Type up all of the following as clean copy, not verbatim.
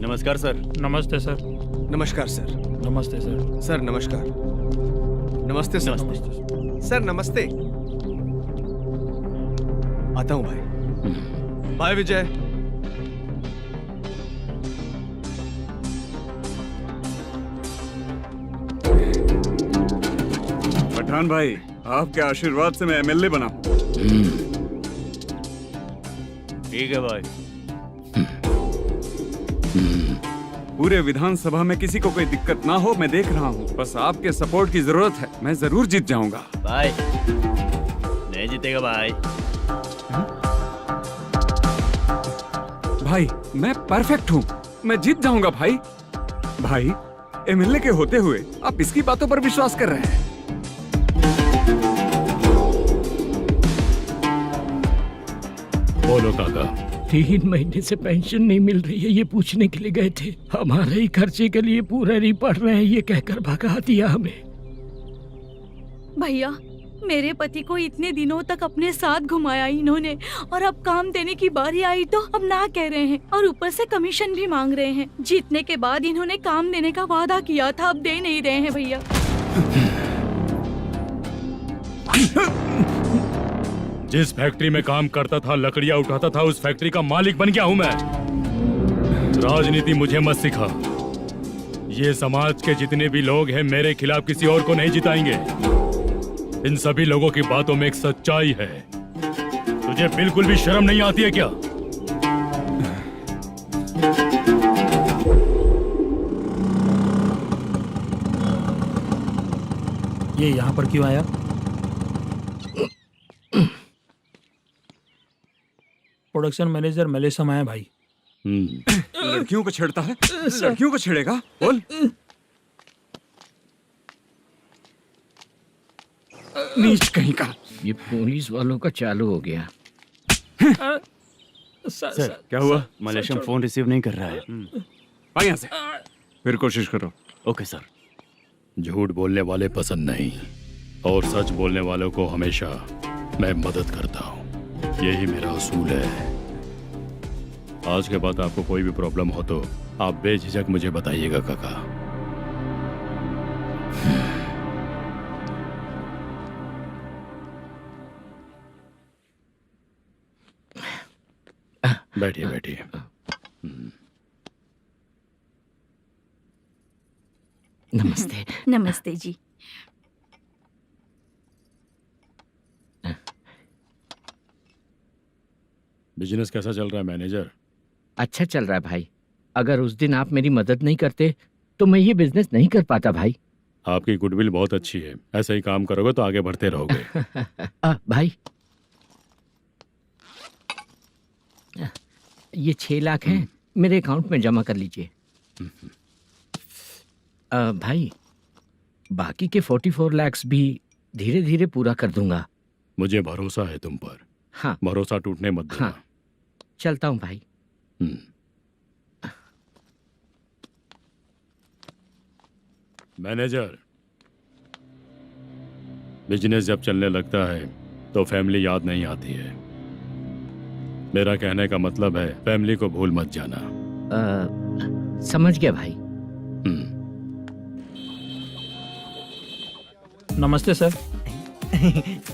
नमस्कार सर। नमस्ते सर। नमस्कार सर। नमस्ते सर। सर नमस्कार। नमस्ते सर। नमस्ते। सर नमस्ते। आता हूँ भाई। बाय विजय। पठान भाई, आपके आशीर्वाद से मैं एमएलए बना हूँ। ठीक है भाई। पूरे विधानसभा में किसी को कोई दिक्कत ना हो, मैं देख रहा हूँ। बस आपके सपोर्ट की जरूरत है, मैं जरूर जीत जाऊंगा। भाई नहीं जीतेगा भाई। भाई मैं परफेक्ट हूँ, मैं जीत जाऊंगा भाई। भाई एमएलए के होते हुए आप इसकी बातों पर विश्वास कर रहे हैं। बोलो काका। 3 महीने से पेंशन नहीं मिल रही है, ये पूछने के लिए गए थे। हमारे ही खर्चे के लिए पूरा नहीं पड़ रहे हैं, ये कहकर भगा दिया हमें। भैया, मेरे पति को इतने दिनों तक अपने साथ घुमाया इन्होंने, और अब काम देने की बारी आई तो अब ना कह रहे हैं, और ऊपर से कमीशन भी मांग रहे हैं। जीतने के बाद इन्होंने काम देने का वादा किया था, अब दे नहीं रहे हैं भैया। जिस फैक्ट्री में काम करता था, लकड़ियां उठाता था, उस फैक्ट्री का मालिक बन गया हूं मैं। राजनीति मुझे मत सिखा। ये समाज के जितने भी लोग हैं मेरे खिलाफ किसी और को नहीं जिताएंगे। इन सभी लोगों की बातों में एक सच्चाई है। तुझे बिल्कुल भी शर्म नहीं आती है क्या? ये यहाँ पर क्यों आया? प्रोडक्शन मैनेजर मलेशम आया भाई। लड़कियों को छेड़ता है, लड़कियों को छेड़ेगा? बोल। नीच कहीं का। ये पुलिस वालों का चालू हो गया। सर क्या हुआ? मलेशियन फोन रिसीव नहीं कर रहा है। भाई यहाँ से फिर कोशिश करो। Okay sir. झूठ बोलने वाले पसंद नहीं, और सच बोलने वालों को हमेशा मैं मदद करता हूँ। यही मेरा असूल है। आज के बाद आपको कोई भी प्रॉब्लम हो तो आप बेझिझक मुझे बताइएगा काका। बैठिए बैठिए। नमस्ते। नमस्ते जी। बिजनेस कैसा चल रहा है मैनेजर? अच्छा चल रहा है भाई। अगर उस दिन आप मेरी मदद नहीं करते तो मैं ये बिजनेस नहीं कर पाता भाई। आपकी गुडविल बहुत अच्छी है, ऐसे ही काम करोगे तो आगे बढ़ते रहोगे। भाई ये 6 लाख हैं, मेरे अकाउंट में जमा कर लीजिए। भाई बाकी के 44 लाख भी धीरे धीरे पूरा कर दूंगा। मुझे भरोसा है तुम पर। हाँ भरोसा टूटने मत देना। हाँ चलता हूँ भाई। मैनेजर, बिजनेस जब चलने लगता है तो फैमिली याद नहीं आती है। मेरा कहने का मतलब है फैमिली को भूल मत जाना। समझ गया भाई। नमस्ते सर।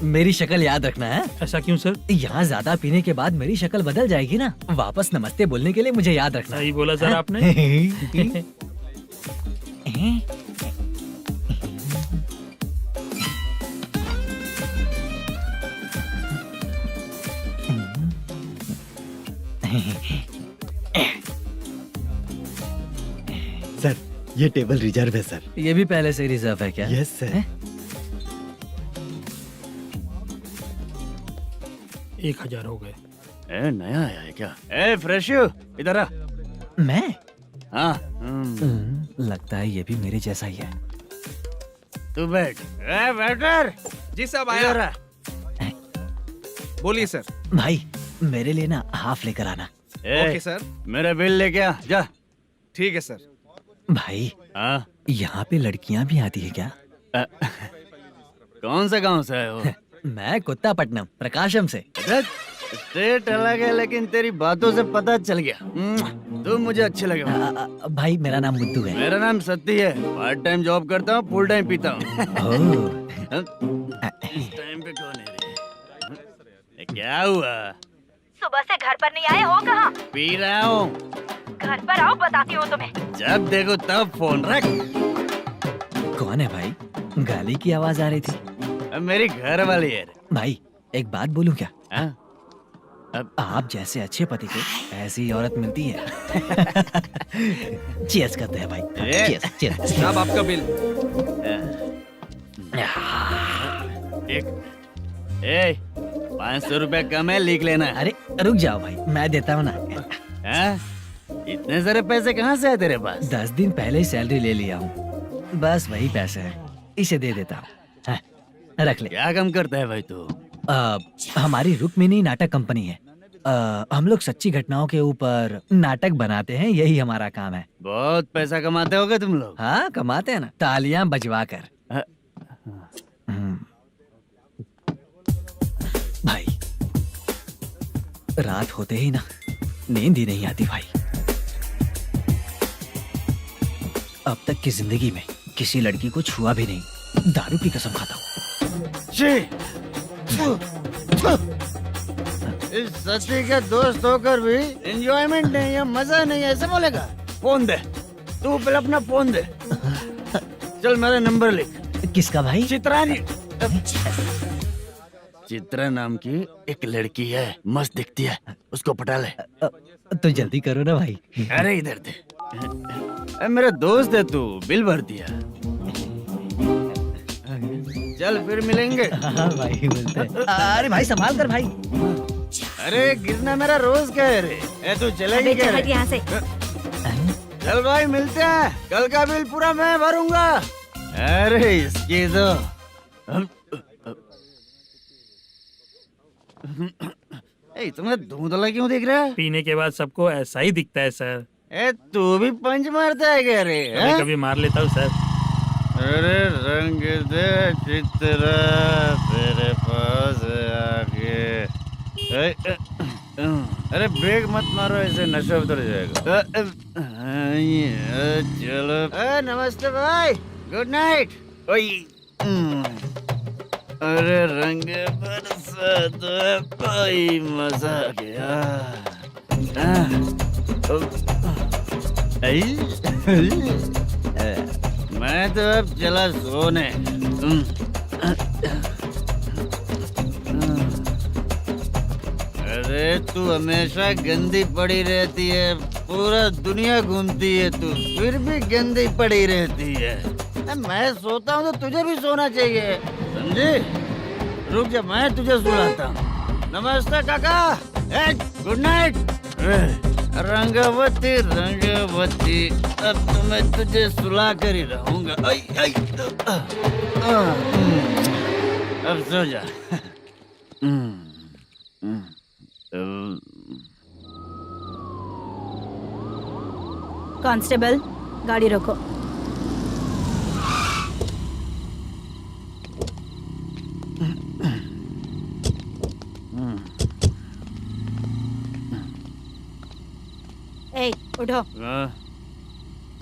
मेरी शक्ल याद रखना है। ऐसा क्यों सर? यहाँ ज्यादा पीने के बाद मेरी शक्ल बदल जाएगी ना। वापस नमस्ते बोलने के लिए मुझे याद रखना। सही बोला सर आपने। सर ये टेबल रिजर्व है सर। ये भी पहले से रिजर्व है क्या? Yes sir. 1000 हो गए। नया आया है क्या? फ्रेश इधर आ। मैं? हाँ। लगता है ये भी मेरे जैसा ही है। तू बैठ। वेटर जी साहब आया। बोलिए सर। भाई मेरे लिए ना हाफ लेकर आना। Okay sir. मेरा बिल लेके आ जा। ठीक है सर। भाई हाँ यहाँ पे लड़कियाँ भी आती है क्या? कौन से गांव से है वो? मैं कुत्तापट्टनम प्रकाशम से। स्टेट अलग है लेकिन तेरी बातों से पता चल गया तुम मुझे अच्छे लगे हो। भाई मेरा नाम मुद्दू है। मेरा नाम सत्ती है, पार्ट टाइम जॉब करता हूँ, फुल टाइम पीता हूँ। इस टाइम पे कौन है रे? ये क्या हुआ? सुबह से घर पर नहीं आए हो कहाँ? पी रहा हूँ। घर पर आओ, बताती हूँ तुम्हें। जब देखो तब फोन रख। कौन है भाई? गाली की आवाज आ रही थी। अब मेरी घर वाली है रे। भाई एक बात बोलूं क्या? हाँ? आप जैसे अच्छे पति को ऐसी औरत मिलती है। चीयर्स करते हैं भाई। Cheers cheers. साहब आपका बिल। एक 500 रुपए कम है, लिख लेना। अरे रुक जाओ भाई, मैं देता हूँ ना। हाँ? इतने सारे पैसे कहाँ से आए तेरे पास? 10 दिन पहले ही सैलरी ले लिया हूँ, बस वही पैसे हैं, इसे दे देता हूँ। हाँ, रख ले। क्या काम करता है भाई तू? हमारी रुक्मिणी नाटक कंपनी है। हम लोग सच्ची घटनाओं के ऊपर नाटक बनाते हैं, यही हमारा काम है। बहुत पैसा कमाते होगे तुम लोग। हाँ कमाते हैं ना, तालियां बजवा कर। हाँ। भाई रात होते ही ना नींद ही नहीं आती भाई। अब तक की जिंदगी में किसी लड़की को छुआ भी नहीं, दारू की कसम खाता हूँ। इस सच्ची का दोस्त होकर भी एंजॉयमेंट नहीं है, मजा नहीं है, ऐसे बोलेगा? फोन दे, तू पहले अपना फोन दे। चल मेरा नंबर लिख। किसका भाई? चित्रानी। चित्रा नाम की एक लड़की है, मस्त दिखती है, उसको पटा ले। तो जल्दी करो ना भाई। अरे इधर दे। अरे मेरा दोस्त है तू, बिल भर दिया। चल फिर मिलेंगे। हाँ भाई मिलते हैं। अरे भाई संभाल कर भाई। अरे गिरना मेरा रोज का है रे। ए तू चलेगी क्या रे? यहाँ से। चल भाई मिलते हैं, कल का बिल पूरा मैं भरूंगा। अरे इसकी तो तुम्हें धुंधला क्यों दिख रहा है? पीने के बाद सबको ऐसा ही दिखता है सर। ए तू भी पंच मारता है क्या रे? कभी कभी मार लेता हूँ सर। अरे रंग दे चित्रा तेरे पास आके। अरे ब्रेक मत मारो, ऐसे नशा उतर जाएगा। चलो। नमस्ते भाई, गुड नाइट। अरे रंग बरसात भाई, मजा आ गया। मैं तो अब चला सोने। अरे तू हमेशा गंदी पड़ी रहती है, पूरा दुनिया घूमती है तू, फिर भी गंदी पड़ी रहती है। मैं सोता हूँ तो तुझे भी सोना चाहिए, समझे? रुक जा, मैं तुझे सुलाता हूँ। नमस्ते काका, गुड नाइट। रंगवती रंगवती, अब तो मैं तुझे सुला कर ही रहूंगा। अब सो जा। कांस्टेबल, गाड़ी रोको। ए उठो।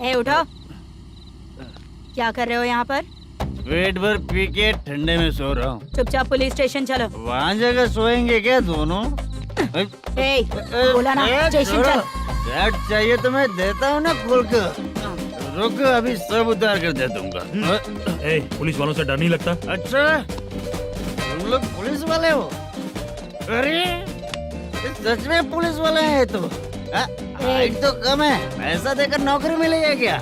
ए उठो। क्या कर रहे हो यहाँ पर? पेट भर पी के ठंडे में सो रहा हूँ। चुपचाप पुलिस स्टेशन चलो। वहाँ जगह सोएंगे क्या दोनों? ए, बोला ना स्टेशन चल। शर्ट चाहिए तो मैं देता हूँ ना खोल कर। रुक, अभी सब उतार कर दे दूंगा। ए, पुलिस वालों से डर नहीं लगता? अच्छा, तुम लोग पुलिस वाले हो? अरे सच में पुलिस वाले हैं तो? हाइट तो कम है, पैसा देकर नौकरी मिलेगी क्या?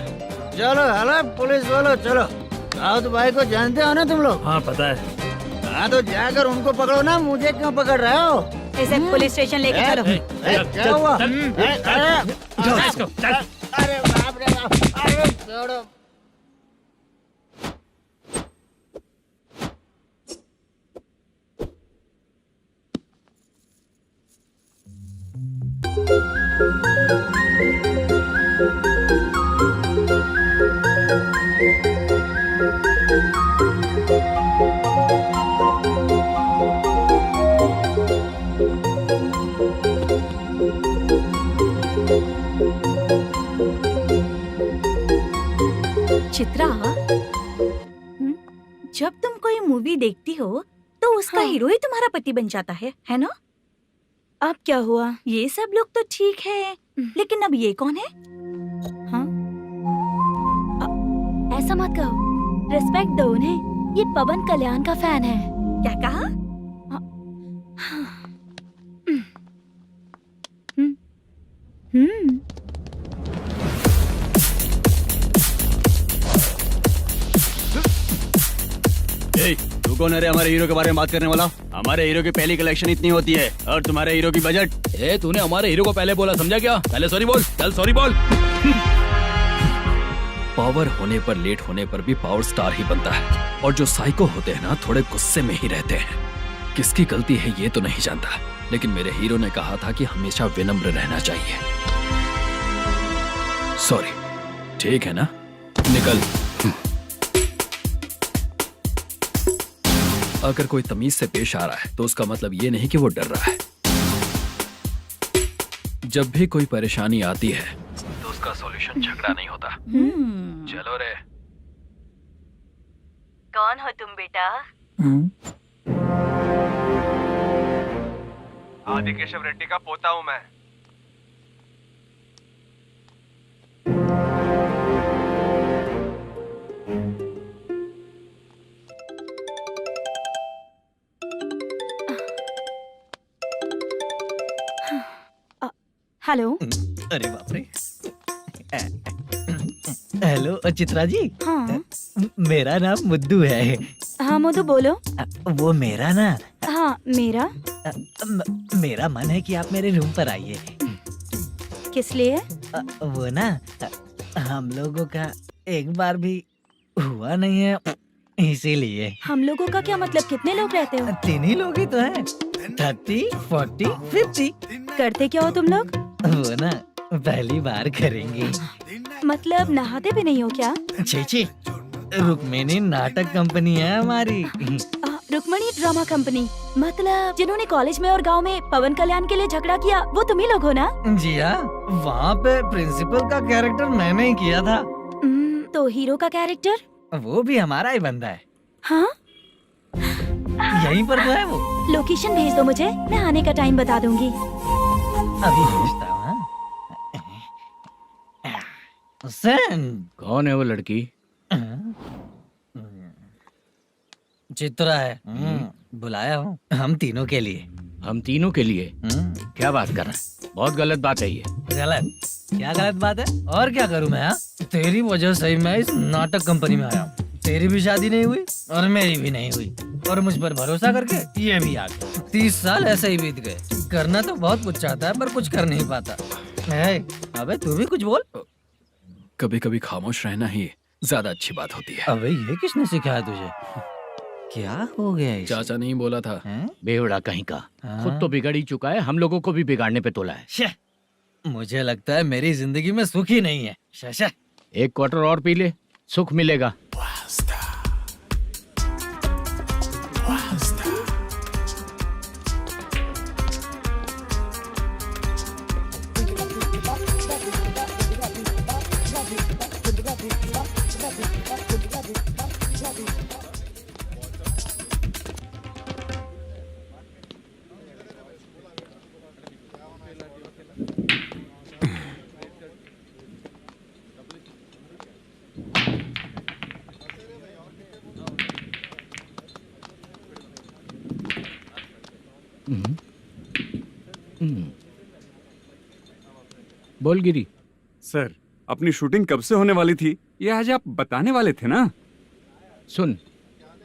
चलो हेलो पुलिस वालों, चलो। राउत भाई को जानते हो ना तुम लोग? हाँ पता है। हाँ तो जाकर उनको पकड़ो ना, मुझे क्यों पकड़ रहे हो? इसे पुलिस स्टेशन लेके चलो। क्या हुआ? चल। अरे बाप रे बाप, अरे छोड़ो। मूवी देखती हो तो उसका हीरो ही तुम्हारा पति बन जाता है ना? अब क्या हुआ? ये सब लोग तो ठीक है, लेकिन अब ये कौन है? हाँ? ऐसा मत कहो, रिस्पेक्ट दो उन्हें। ये पवन कल्याण का फैन है। क्या कहा? तू कौन है रे हमारे हीरो के बारे में बात करने वाला? हमारे हीरो की पहली कलेक्शन इतनी होती है और तुम्हारे हीरो की बजट। तूने हमारे हीरो को पहले बोला, समझा क्या? पहले सॉरी बोल, चल सॉरी बोल। पावर होने पर लेट होने पर भी पावर स्टार ही बनता है, और जो साइको होते हैं ना थोड़े गुस्से में ही रहते हैं। किसकी गलती है ये तो नहीं जानता, लेकिन मेरे हीरो ने कहा था कि हमेशा विनम्र रहना चाहिए। सॉरी, ठीक है ना? निकल। अगर कोई तमीज से पेश आ रहा है तो उसका मतलब ये नहीं कि वो डर रहा है। जब भी कोई परेशानी आती है तो उसका सॉल्यूशन झगड़ा नहीं होता। चलो रे। कौन हो तुम बेटा? आदि केशव रेड्डी का पोता हूँ मैं। हेलो। अरे बाप रे। हेलो चित्रा जी। हाँ मेरा नाम मुद्दू है। हाँ मधु बोलो। वो मेरा ना। हाँ मेरा। मेरा मन है कि आप मेरे रूम पर आइए। किस लिए? वो ना हम लोगों का एक बार भी हुआ नहीं है, इसीलिए। हम लोगों का क्या मतलब? कितने लोग रहते हो? 3 ही लोग ही तो हैं। 30, 40, 50। करते क्या हो तुम लोग? वो ना पहली बार करेंगे। मतलब नहाते भी नहीं हो क्या? छी, रुक्मिणी नाटक कंपनी है हमारी। Rukmani drama company? मतलब जिन्होंने कॉलेज में और गांव में पवन कल्याण के लिए झगड़ा किया वो तुम ही लोग हो ना? जी हाँ, वहाँ पे प्रिंसिपल का कैरेक्टर मैंने ही किया था। तो हीरो का कैरेक्टर? वो भी हमारा ही बंदा है। हाँ? यहीं पर तो है वो। लोकेशन भेज दो मुझे, मैं आने का टाइम बता दूंगी। अभी भेजता हूँ। कौन है वो लड़की? चित्रा है। बुलाया हूँ हम तीनों के लिए। हम तीनों के लिए? क्या बात कर रहा है? बहुत गलत बात है ये। गलत? क्या गलत बात है? और क्या करूँ मैं? तेरी वजह से ही मैं इस नाटक कंपनी में आया हूँ। तेरी भी शादी नहीं हुई और मेरी भी नहीं हुई, और मुझ पर भरोसा करके ये भी आ गया। 30 साल ऐसे ही बीत गए। करना तो बहुत कुछ चाहता है पर कुछ कर नहीं पाता। अबे तू भी कुछ बोल। कभी कभी खामोश रहना ही ज्यादा अच्छी बात होती है। अबे ये किसने सिखाया तुझे? क्या हो गया इसे? चाचा नहीं बोला था। बेवड़ा कहीं का। खुद तो बिगड़ ही चुका है, हम लोगों को भी बिगाड़ने पे तोला है। मुझे लगता है मेरी जिंदगी में सुख ही नहीं है। शशा, 1 क्वार्टर और पी ले, सुख मिलेगा। बोल गिरी। सर, अपनी शूटिंग कब से होने वाली थी ये आज आप बताने वाले थे ना? सुन,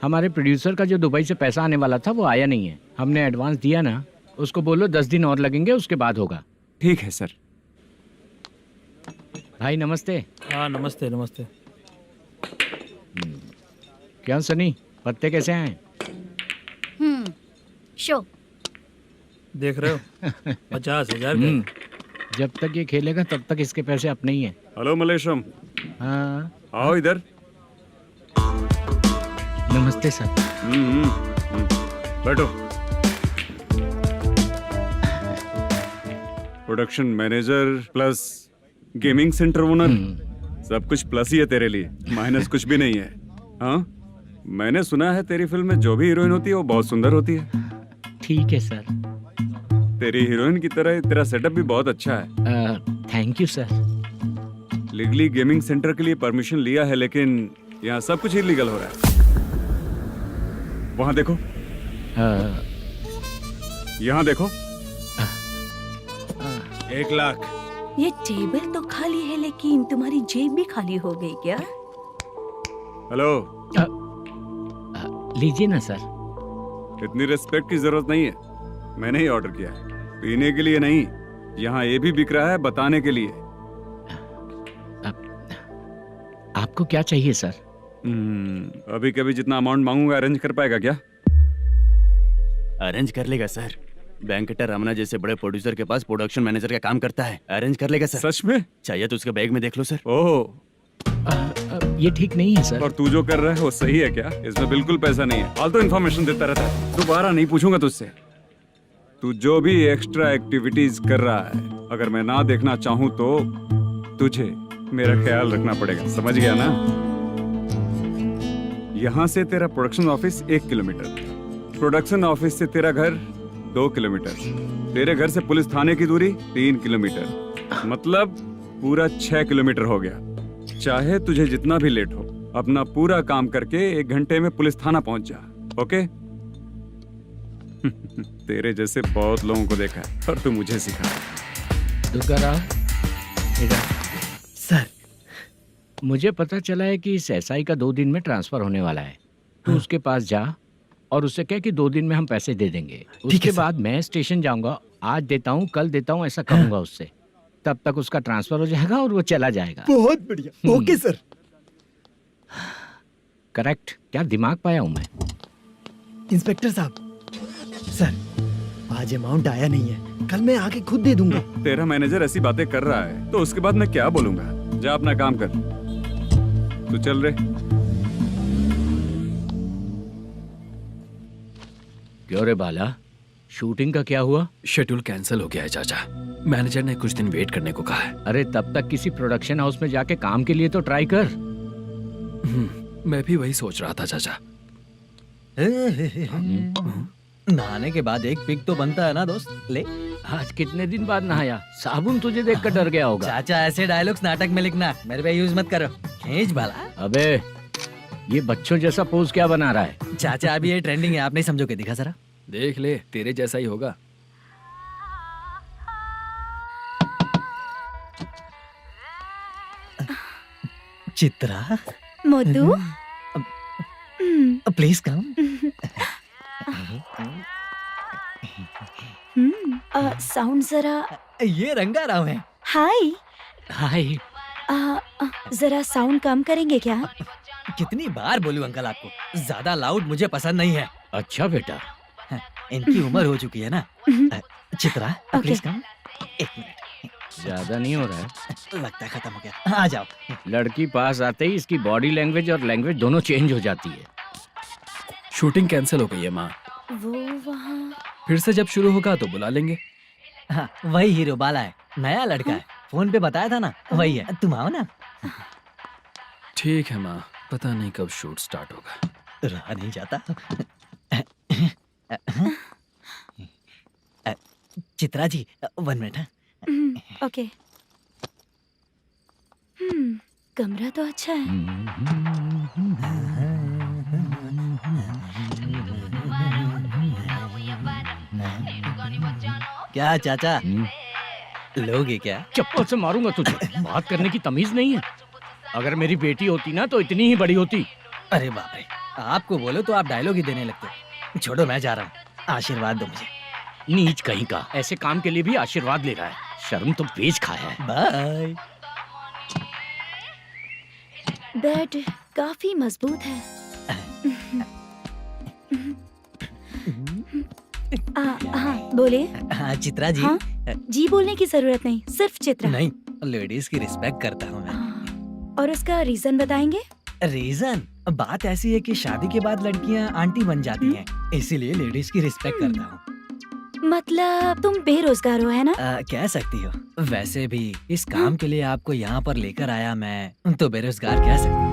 हमारे प्रोड्यूसर का जो दुबई से पैसा आने वाला था वो आया नहीं है। हमने एडवांस दिया ना, उसको बोलो 10 दिन और लगेंगे, उसके बाद होगा। ठीक है सर। भाई नमस्ते। हाँ नमस्ते नमस्ते। क्या सनी, पत्ते कैसे हैं? शो देख रहे हो 50,000 का। जब तक ये खेलेगा तब तक इसके पैसे अपने ही हैं। हेलो मलेशम। हाँ आओ इधर। नमस्ते सर। बैठो। Production manager plus gaming centre owner, सब कुछ प्लस ही है तेरे लिए, माइनस कुछ भी नहीं है। हाँ मैंने सुना है तेरी फिल्म में जो भी हीरोइन होती है वो बहुत सुंदर होती है। ठीक है सर। तेरी हीरोइन की तरह तेरा सेटअप भी बहुत अच्छा है। Thank you sir. Legally gaming centre के लिए परमिशन लिया है, लेकिन यहाँ सब कुछ इलीगल हो रहा है। वहाँ देखो, यहाँ देखो। 1 लाख। ये टेबल तो खाली है लेकिन तुम्हारी जेब भी खाली हो गई क्या? हेलो, लीजिए ना सर। इतनी रिस्पेक्ट की जरूरत नहीं है, मैंने ही ऑर्डर किया है, पीने के लिए नहीं। यहाँ ये भी बिक रहा है बताने के लिए। आपको क्या चाहिए सर? अभी कभी जितना अमाउंट मांगूंगा अरेंज कर पाएगा क्या? अरेंज कर लेगा सर। वेंकटर रमना जैसे बड़े प्रोड्यूसर के पास प्रोडक्शन मैनेजर का काम करता है, अरेंज कर लेगा सर। सच में? चाहिए तो उसके बैग में देख लो सर। ओह, ये ठीक नहीं है सर। और तू जो कर रहा है वो सही है क्या? इसमें बिल्कुल पैसा नहीं है, फालतू इन्फॉर्मेशन देता रहता है। दोबारा नहीं पूछूंगा तुझसे। तू जो भी एक्स्ट्रा एक्टिविटीज कर रहा है, अगर मैं ना देखना चाहूँ तो तुझे मेरा ख्याल रखना पड़ेगा, समझ गया ना? यहाँ से तेरा production office 1 kilometre, production office से तेरा घर 2 किलोमीटर, तेरे घर से पुलिस थाने की दूरी 3 किलोमीटर, मतलब पूरा 6 किलोमीटर हो गया। चाहे तुझे जितना भी लेट हो, अपना पूरा काम करके 1 घंटे में पुलिस थाना पहुंच जा, ओके? तेरे जैसे बहुत लोगों को देखा है और तू मुझे सिखा। सर, मुझे पता चला है कि इस एसआई का 2 दिन में ट्रांसफर होने वाला है। तो उसके पास जा और उससे कह कि 2 दिन में हम पैसे दे देंगे। उसके बाद मैं स्टेशन जाऊंगा, आज देता हूँ कल देता हूँ ऐसा कहूंगा उससे। तब तक उसका ट्रांसफर हो जाएगा और वो चला जाएगा। बहुत बढ़िया, ओके सर। करेक्ट। क्या दिमाग पाया हूँ मैं। इंस्पेक्टर साहब, सर आज अमाउंट आया नहीं है, कल मैं आके खुद दे दूंगा। तेरा मैनेजर ऐसी बातें कर रहा है तो उसके बाद मैं क्या बोलूंगा? जा अपना काम कर। तू चल रे। क्यों रे बाला, शूटिंग का क्या हुआ? शेड्यूल कैंसिल हो गया है चाचा। मैनेजर ने कुछ दिन वेट करने को कहा है। अरे तब तक किसी प्रोडक्शन हाउस में जाके काम के लिए तो ट्राई कर। मैं भी वही सोच रहा था चाचा। नहाने के बाद एक पिक तो बनता है ना दोस्त। ले, आज कितने दिन बाद नहाया? साबुन तुझे देखकर डर गया होगा। चाचा ऐसे डायलॉग्स नाटक में लिखना, मेरे पे यूज मत करो। खींच बाला। अबे ये बच्चों जैसा पोज क्या बना रहा है? चाचा अभी ये ट्रेंडिंग है, आप नहीं समझोगे। दिखा जरा। देख ले, तेरे जैसा ही होगा। Chitra, Modu, please come. Sound जरा। ये रंगा राव है। हाय। हाय। जरा साउंड कम करेंगे क्या? कितनी बार बोलूं अंकल आपको, ज्यादा लाउड मुझे पसंद नहीं है। अच्छा बेटा, इनकी उम्र हो चुकी है ना। Chitra, please come. 1 मिनट। ज्यादा नहीं हो रहा है? लगता है खत्म हो गया। आ जाओ। लड़की पास आते ही इसकी बॉडी लैंग्वेज और लैंग्वेज दोनों चेंज हो जाती है। शूटिंग कैंसिल हो गई है माँ। वो वहाँ। फिर से जब शुरू होगा तो बुला लेंगे। हाँ, वही हीरो बाला है, नया लड़का है। फोन पे बताया था ना, वही है। तुम आओ ना। ठीक है माँ, पता नहीं कब शूट स्टार्ट होगा। रहा नहीं जाता। चित्रा जी 1 मिनट। ओके। कमरा तो अच्छा है। क्या चाचा, लोगे क्या? चप्पल से मारूंगा तुझे। बात करने की तमीज नहीं है। अगर मेरी बेटी होती ना तो इतनी ही बड़ी होती। अरे बाप रे, आपको बोलो तो आप डायलॉग ही देने लगते। छोड़ो, मैं जा रहा हूँ, आशीर्वाद दो मुझे। नीच कहीं का, ऐसे काम के लिए भी आशीर्वाद ले रहा है। शर्म तो बेच खाया है। बाय। बेड काफी मजबूत है। हाँ बोले। हाँ चित्रा जी। हाँ? जी बोलने की जरूरत नहीं, सिर्फ चित्रा। नहीं, लेडीज की रिस्पेक्ट करता हूँ मैं। और उसका रीजन बताएंगे? रीजन? बात ऐसी है कि शादी के बाद लड़कियाँ आंटी बन जाती हैं, इसीलिए लेडीज की रिस्पेक्ट करता हूँ। मतलब तुम बेरोजगार हो, है ना? कह सकती हो। वैसे भी इस काम के लिए आपको यहाँ पर लेकर आया मैं, तो बेरोजगार कह सकती हूँ।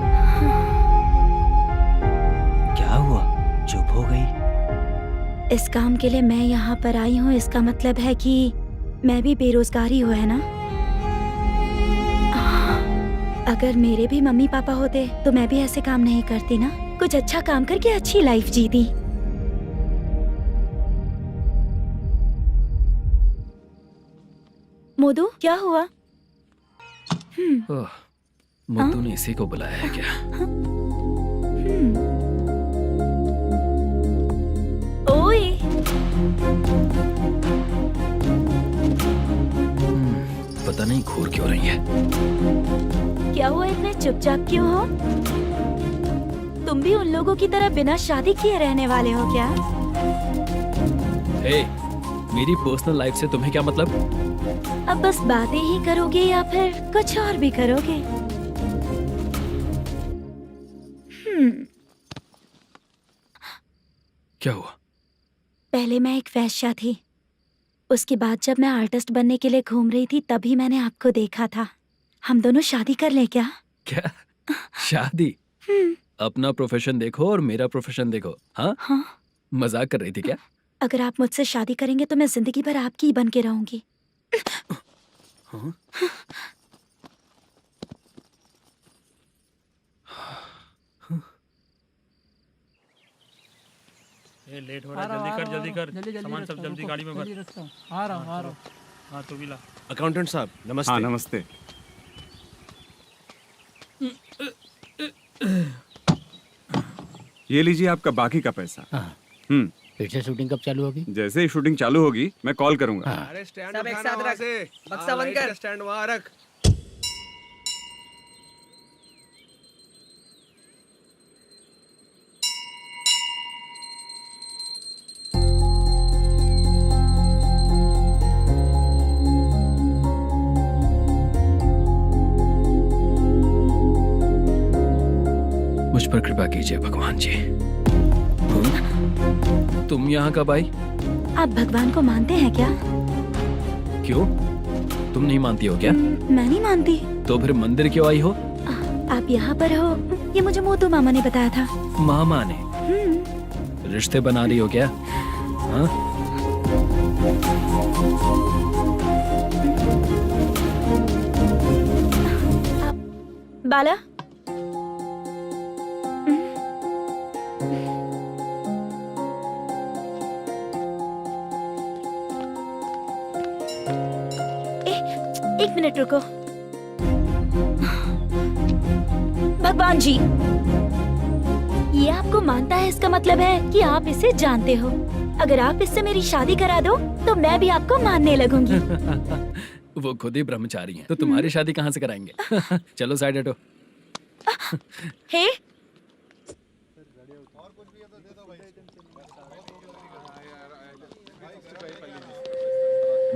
इस काम के लिए मैं यहाँ पर आई हूँ, इसका मतलब है कि मैं भी बेरोजगार ही हूँ, है ना? अगर मेरे भी मम्मी पापा होते तो मैं भी ऐसे काम नहीं करती ना, कुछ अच्छा काम करके अच्छी लाइफ जीती। मोदू, क्या हुआ? मुद्दू ने इसी को बुलाया है क्या? ओए, पता नहीं घूर क्यों रही है। क्या हुआ, इतने चुपचाप क्यों हो? तुम भी उन लोगों की तरह बिना शादी किए रहने वाले हो क्या? हे, मेरी पर्सनल लाइफ से तुम्हें क्या मतलब? अब बस बातें ही करोगे या फिर कुछ और भी करोगे? क्या हुआ? पहले मैं एक वेश्या थी, उसके बाद जब मैं आर्टिस्ट बनने के लिए घूम रही थी तभी मैंने आपको देखा था। हम दोनों शादी कर ले क्या? क्या शादी? अपना प्रोफेशन देखो और मेरा प्रोफेशन देखो। हाँ? हाँ। मजाक कर रही थी क्या? अगर आप मुझसे शादी करेंगे तो मैं जिंदगी भर आपकी ही बन के रहूंगी। हाँ? ये लेट हो रहा है, जल्दी कर, सामान सब जल्दी गाड़ी में भर। आ रहा हूँ। हाँ तो भी ला। अकाउंटेंट साहब नमस्ते। हाँ नमस्ते। ये लीजिए आपका बाकी का पैसा। फिर से शूटिंग कब चालू होगी? जैसे ही शूटिंग चालू होगी मैं कॉल करूंगा। अरे स्टैंड सब एक साथ रख, बक्सा बंद कर, स्टैंड वहाँ रख। मुझ पर कृपा कीजिए भगवान जी। तुम यहाँ कब आई? आप भगवान को मानते हैं क्या? क्यों? तुम नहीं मानती हो क्या? मैं नहीं मानती। तो फिर मंदिर क्यों आई हो? आप यहाँ पर हो ये मुझे मोदू मामा ने बताया था। मामा ने? रिश्ते बना रही हो क्या? हाँ? बाला, एक मिनट रुको। भगवान जी, ये आपको मानता है, इसका मतलब है कि आप इसे जानते हो। अगर आप इससे मेरी शादी करा दो तो मैं भी आपको मानने लगूंगी। वो खुद ही ब्रह्मचारी हैं, तो तुम्हारी शादी कहाँ से कराएंगे? चलो साइड हटो। हे,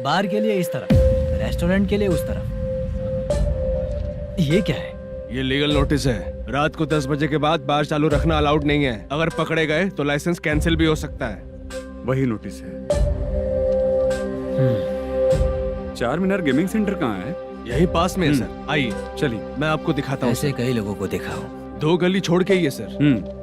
बार के लिए इस तरफ, रेस्टोरेंट के लिए उस तरफ। ये क्या है? ये लीगल नोटिस है। रात को 10 बजे के बाद बार चालू रखना अलाउड नहीं है। अगर पकड़े गए तो लाइसेंस कैंसिल भी हो सकता है। वही नोटिस है। चार मीनार गेमिंग सेंटर कहाँ है? यही पास में है सर, आइए चलिए मैं आपको दिखाता हूँ। ऐसे कई लोगों को देखा हूँ। 2 गली छोड़ के ही है सर।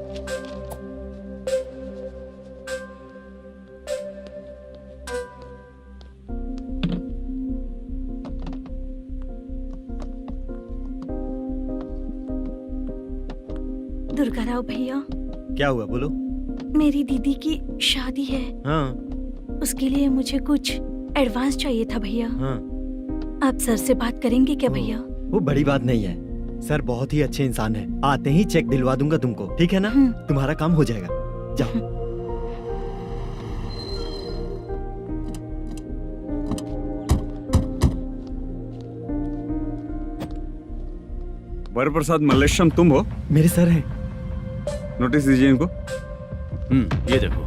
दुर्गा राव भैया, क्या हुआ बोलो। मेरी दीदी की शादी है। हाँ उसके लिए मुझे कुछ एडवांस चाहिए था भैया। हाँ। आप सर से बात करेंगे क्या भैया? वो बड़ी बात नहीं है, सर बहुत ही अच्छे इंसान है। आते ही चेक दिलवा दूंगा तुमको, ठीक है ना? तुम्हारा काम हो जाएगा, जाओ। वरप्रसाद मल्लेश्वरम तुम हो? मेरे सर हैं। नोटिस दीजिए इनको। ये देखो।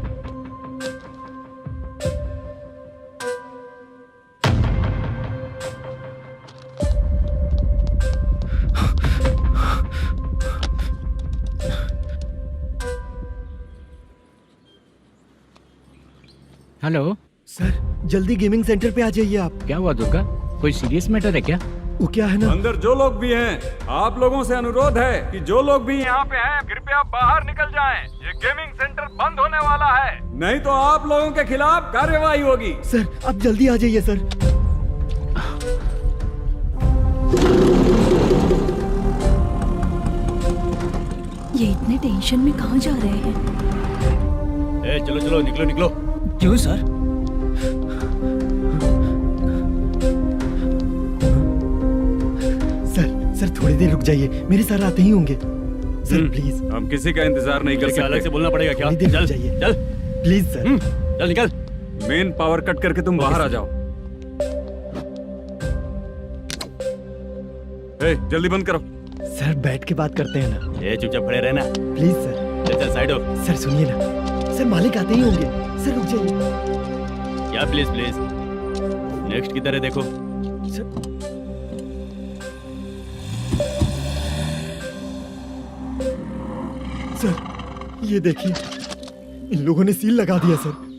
हेलो सर, जल्दी गेमिंग सेंटर पे आ जाइए आप। क्या हुआ दुर्गा? कोई सीरियस मैटर है क्या? वो क्या है ना, अंदर जो लोग भी हैं, आप लोगों से अनुरोध है कि जो लोग भी यहाँ पे हैं कृपया बाहर निकल जाएं। ये गेमिंग सेंटर बंद होने वाला है। नहीं तो आप लोगों के खिलाफ कार्यवाही होगी। सर आप जल्दी आ जाइए सर। ये इतने टेंशन में कहाँ जा रहे हैं? ए, चलो चलो निकलो निकलो। क्यों सर? सर थोड़ी देर रुक जाइए, मेरे सर आते ही होंगे। Sir please. हम किसी का इंतजार नहीं कर सकते। अलग से बोलना पड़ेगा क्या? थोड़ी देर चल रुक जाइए चल प्लीज सर। चल निकल। मेन पावर कट करके तुम बाहर आ जाओ। ए, जल्दी बंद करो। सर बैठ के बात करते हैं ना। ए, चुपचाप खड़े रहना। Please sir. चल चल साइड हो। सर सुनिए ना, सर मालिक आते ही होंगे। सर रुक जाइए। क्या प्लीज प्लीज? नेक्स्ट किधर है देखो। सर ये देखिए, इन लोगों ने सील लगा दिया सर।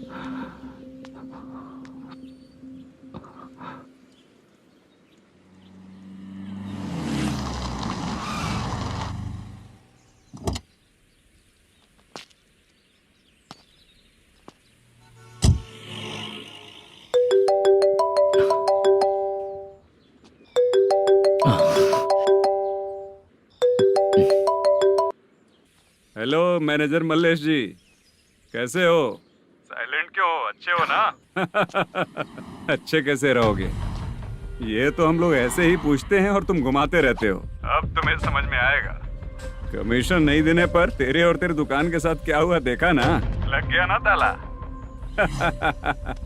हेलो मैनेजर मल्लेश जी, कैसे हो? साइलेंट क्यों हो? अच्छे हो ना? अच्छे कैसे रहोगे? ये तो हम लोग ऐसे ही पूछते हैं और तुम घुमाते रहते हो। अब तुम्हें समझ में आएगा। कमीशन नहीं देने पर तेरे और तेरी दुकान के साथ क्या हुआ देखा ना? लग गया ना ताला।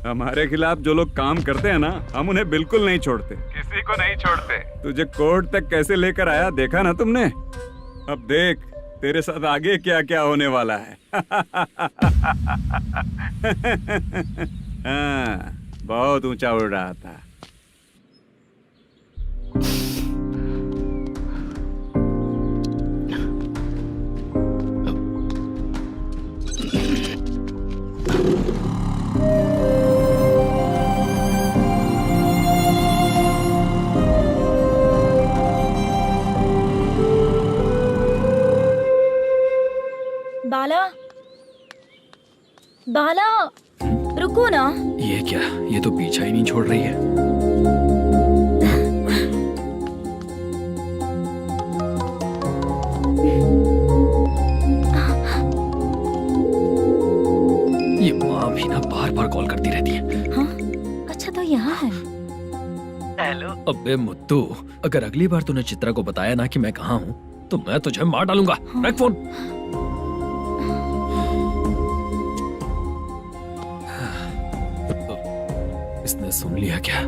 हमारे खिलाफ जो लोग काम करते हैं ना, हम उन्हें बिल्कुल नहीं छोड़ते, किसी को नहीं छोड़ते। तुझे कोर्ट तक कैसे लेकर आया देखा ना तुमने? अब देख तेरे साथ आगे क्या क्या होने वाला है। हाँ, बहुत ऊंचा उड़ रहा था। बाला, बाला, रुको ना। ये क्या? ये तो पीछा ही नहीं छोड़ रही है। ये माँ भी ना बार बार कॉल करती रहती है। हाँ? अच्छा तो यहाँ है। हेलो। अबे मुत्तू, अगर अगली बार तूने चित्रा को बताया ना कि मैं कहाँ हूँ तो मैं तुझे मार डालूंगा। रख फोन। इसने सुन लिया क्या?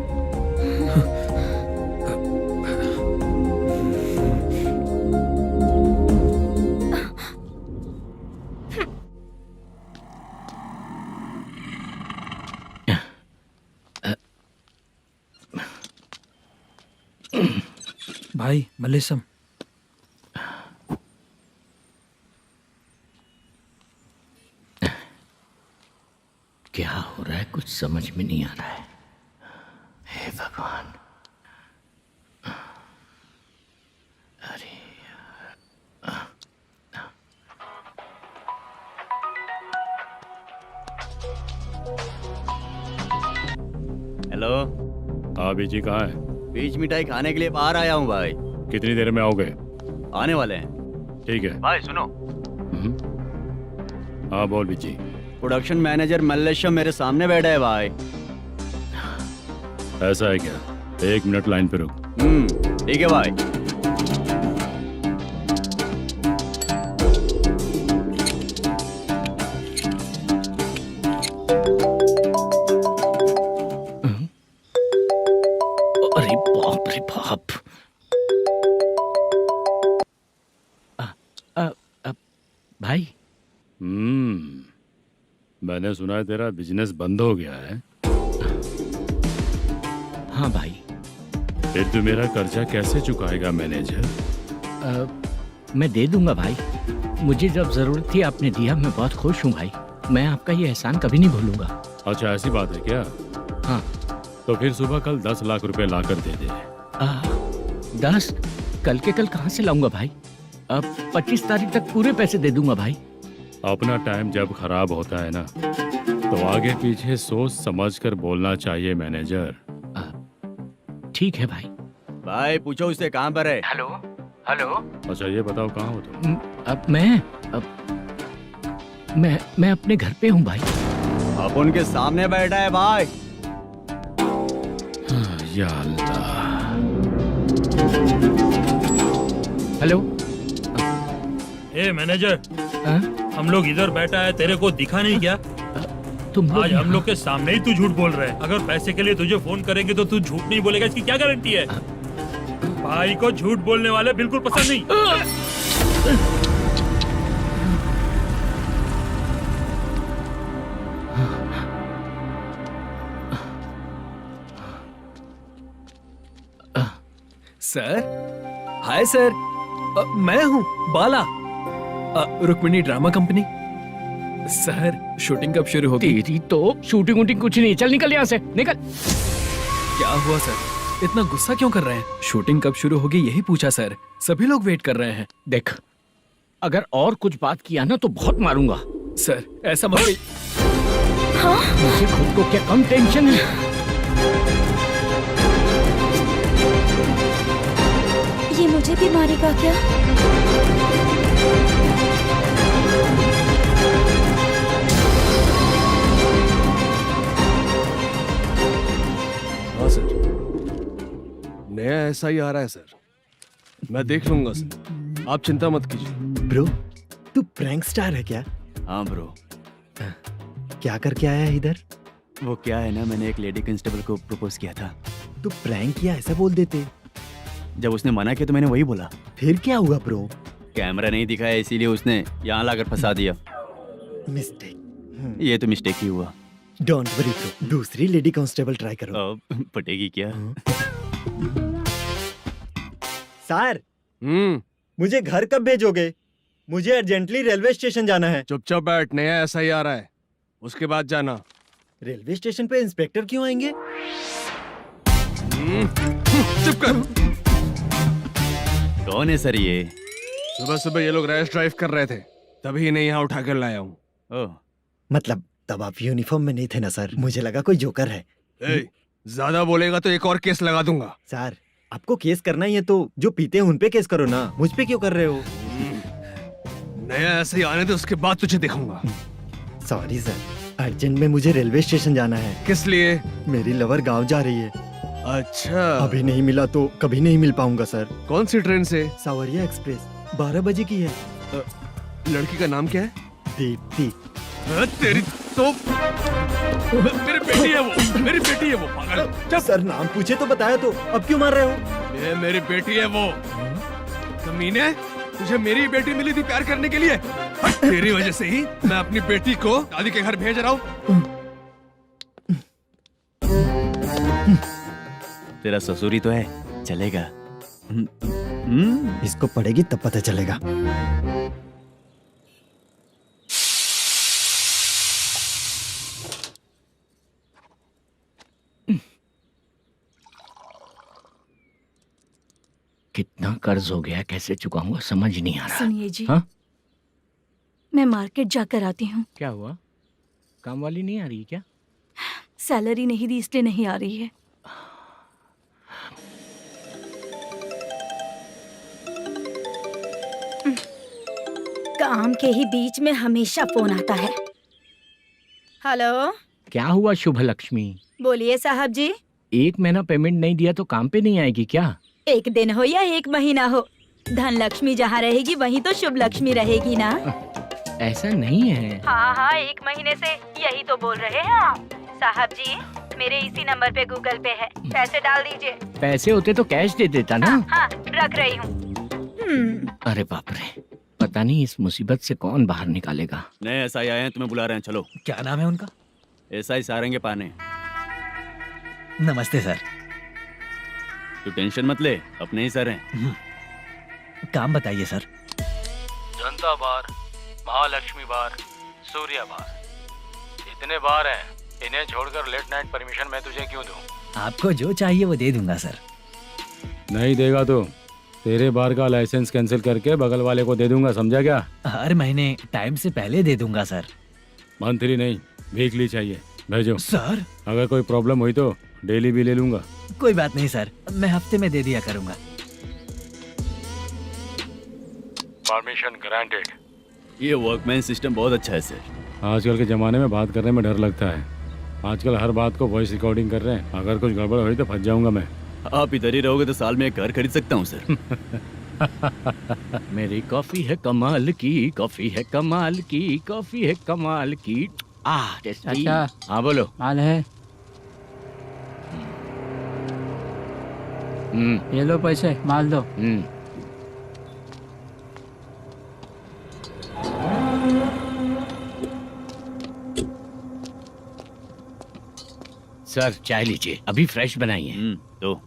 भाई मल्लेशम, क्या हो रहा है कुछ समझ में नहीं आ रहा है। हे भगवान। अरे हेलो। हाँ बीजी कहाँ है? बीच मिठाई खाने के लिए बाहर आया हूँ भाई। कितनी देर में आओगे? आने वाले हैं। ठीक है भाई सुनो। हाँ बोल बीजी। प्रोडक्शन मैनेजर मल्लेशम मेरे सामने बैठा है भाई। ऐसा है क्या? 1 मिनट लाइन पे रुक। ठीक है भाई। अरे बाप रे बाप। भाई। मैंने सुना है तेरा बिजनेस बंद हो गया है। हाँ भाई। फिर तू मेरा कर्जा कैसे चुकाएगा मैनेजर? मैं दे दूंगा भाई। मुझे जब जरूरत थी आपने दिया, मैं बहुत खुश हूँ भाई। मैं आपका ये एहसान कभी नहीं भूलूंगा। अच्छा ऐसी बात है क्या? हाँ। तो फिर सुबह कल 10 लाख रुपए लाकर दे दे। 10? कल के कल कहाँ से लाऊंगा भाई? अब 25 तारीख तक पूरे पैसे दे दूंगा भाई। अपना टाइम जब खराब होता है ना तो आगे पीछे सोच समझ कर बोलना चाहिए मैनेजर। ठीक है भाई। भाई पूछो उससे कहाँ पर है। Hello hello. अच्छा ये बताओ कहाँ हो तुम? अब मैं अपने घर पे हूँ भाई। अब उनके सामने बैठा है भाई। या अल्लाह। हेलो। ए मैनेजर, हाँ? हम लोग इधर बैठा है, तेरे को दिखा नहीं क्या? तुम आज हम लोग के सामने ही तू झूठ बोल रहा है। अगर पैसे के लिए तुझे फोन करेंगे तो तू झूठ नहीं बोलेगा, इसकी क्या गारंटी है? भाई को झूठ बोलने वाले बिल्कुल पसंद नहीं। सर, हाय सर, मैं हूँ Bala, Rukmini drama company. Sir shooting कब शुरू होगी? तेरी तो शूटिंग वूटिंग कुछ नहीं, चल निकल यहाँ से, निकल। क्या हुआ सर, इतना गुस्सा क्यों कर रहे हैं? शूटिंग कब शुरू होगी यही पूछा सर, सभी लोग वेट कर रहे हैं। देख, अगर और कुछ बात किया ना तो बहुत मारूंगा। सर ऐसा मत। मुझे खुद को क्या कम टेंशन है? ये मुझे भी मारेगा क्या? हाँ सर, नया ऐसा ही आ रहा है सर, मैं देख लूंगा सर, आप चिंता मत कीजिए। ब्रो, तू प्रैंक स्टार है क्या? हाँ ब्रो। क्या करके आया है इधर? वो क्या है ना, मैंने एक लेडी कांस्टेबल को प्रपोज किया था। तू प्रैंक किया ऐसा बोल देते। जब उसने मना किया तो मैंने वही बोला। फिर क्या हुआ ब्रो? कैमरा नहीं दिखाया इसीलिए उसने यहाँ लाकर फंसा दिया। मिस्टेक। ये तो मिस्टेक ही हुआ। डोंट वरी ब्रो, दूसरी लेडी कांस्टेबल ट्राई करो। अब पटेगी क्या? सर, मुझे घर कब भेजोगे? मुझे अर्जेंटली रेलवे स्टेशन जाना है। चुपचाप बैठ, नया ऐसा ही आ रहा है, उसके बाद जाना। रेलवे स्टेशन पे इंस्पेक्टर क्यों आएंगे? चुप कर। कौन है सर ये? सुबह सुबह ये लोग रैश ड्राइव कर रहे थे, तभी इन्हें यहाँ उठा कर लाया हूँ। मतलब तब आप यूनिफॉर्म में नहीं थे ना सर, मुझे लगा कोई जोकर है। ज्यादा बोलेगा तो एक और केस लगा दूंगा। सर, आपको केस करना ही है तो जो पीते हैं उन पे केस करो ना, मुझ पे क्यों कर रहे हो? नया ऐसे ही आने दे, उसके बाद तुझे दिखाऊंगा। सॉरी सर, अर्जेंट में मुझे रेलवे स्टेशन जाना है। किस लिए? मेरी लवर गांव जा रही है। अच्छा, अभी नहीं मिला तो कभी नहीं मिल पाऊंगा सर। कौन सी ट्रेन से? सावरिया एक्सप्रेस, 12 बजे की है। लड़की का नाम क्या है? दीप्ति। तेरी तो मेरी बेटी है वो, मेरी बेटी है वो, पागल। सर नाम पूछे तो बताया तो, अब क्यों मार रहे हो? ये मेरी बेटी है वो। कमीने, तुझे मेरी बेटी मिली थी प्यार करने के लिए, तेरी वजह से ही मैं अपनी बेटी को दादी के घर भेज रहा हूँ। तेरा ससुरी तो है, चलेगा। इसको पड़ेगी तब पता चलेगा। कितना कर्ज हो गया, कैसे चुकाऊंगा समझ नहीं आ रहा। सुनिए जी, हाँ? मैं मार्केट जाकर आती हूँ। क्या हुआ, काम वाली नहीं आ रही क्या? सैलरी नहीं दी इसलिए नहीं आ रही है। काम के ही बीच में हमेशा फोन आता है। हेलो, क्या हुआ शुभ लक्ष्मी? बोलिए साहब जी। 1 महीना पेमेंट नहीं दिया तो काम पे नहीं आएगी क्या? 1 दिन हो या 1 महीना हो, धन लक्ष्मी जहाँ रहेगी वहीं तो शुभ लक्ष्मी रहेगी ना। ऐसा नहीं है। हाँ हाँ, 1 महीने से यही तो बोल रहे हैं आप। साहब जी, मेरे इसी नंबर पे गूगल पे है, पैसे डाल दीजिए। पैसे होते तो कैश दे देता ना। हाँ, रख रही हूँ। अरे बाप रे, पता नहीं इस मुसीबत से कौन बाहर निकालेगा। नए एसआई आए हैं, तुम्हें बुला रहे हैं, चलो। क्या नाम है उनका? एसआई सारंगे पाने। नमस्ते सर। तू टेंशन मत ले, अपने ही सर हैं। काम बताइए सर। जनता बार, महालक्ष्मी बार, सूर्या बार, इतने बार हैं, इन्हें छोड़कर लेट नाइट परमिशन मैं तुझे क्यों दूं? आपको जो चाहिए वो दे दूंगा सर। नहीं देगा तो तेरे बार का लाइसेंस कैंसिल करके बगल वाले को दे दूंगा, समझा क्या? हर महीने टाइम से पहले दे दूंगा सर। मंथली नहीं, वीकली चाहिए। भेजो। सर अगर कोई प्रॉब्लम हुई तो डेली भी ले लूंगा। कोई बात नहीं सर, मैं हफ्ते में दे दिया करूंगा। Permission granted. ये वर्कमैन सिस्टम बहुत अच्छा है सर। आजकल के ज़माने में बात करने में डर लगता है। आजकल हर बात को वॉइस रिकॉर्डिंग कर रहे हैं। अगर कुछ गड़बड़ हुई तो फंस जाऊंगा मैं। आप इधर ही रहोगे तो साल में एक घर खरीद सकता हूँ सर। मेरी कॉफी है कमाल की, कॉफी है कमाल की, कॉफी है कमाल की। टेस्टी। अच्छा। हाँ बोलो। माल है, ये लो पैसे, माल दो। सर चाय लीजिए, अभी फ्रेश बनाई है। तो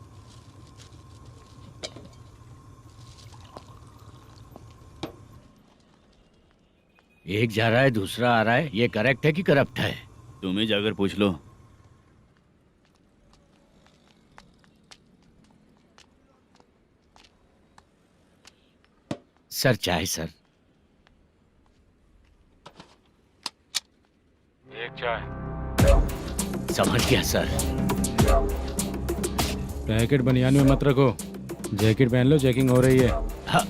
एक जा रहा है दूसरा आ रहा है, ये करेक्ट है कि करप्ट है? तुम ही जाकर पूछ लो। सर चाय सर। एक चाय। समझ गया सर। पैकेट बनियान में मत रखो, जैकेट पहन लो, चेकिंग हो रही है। हाँ,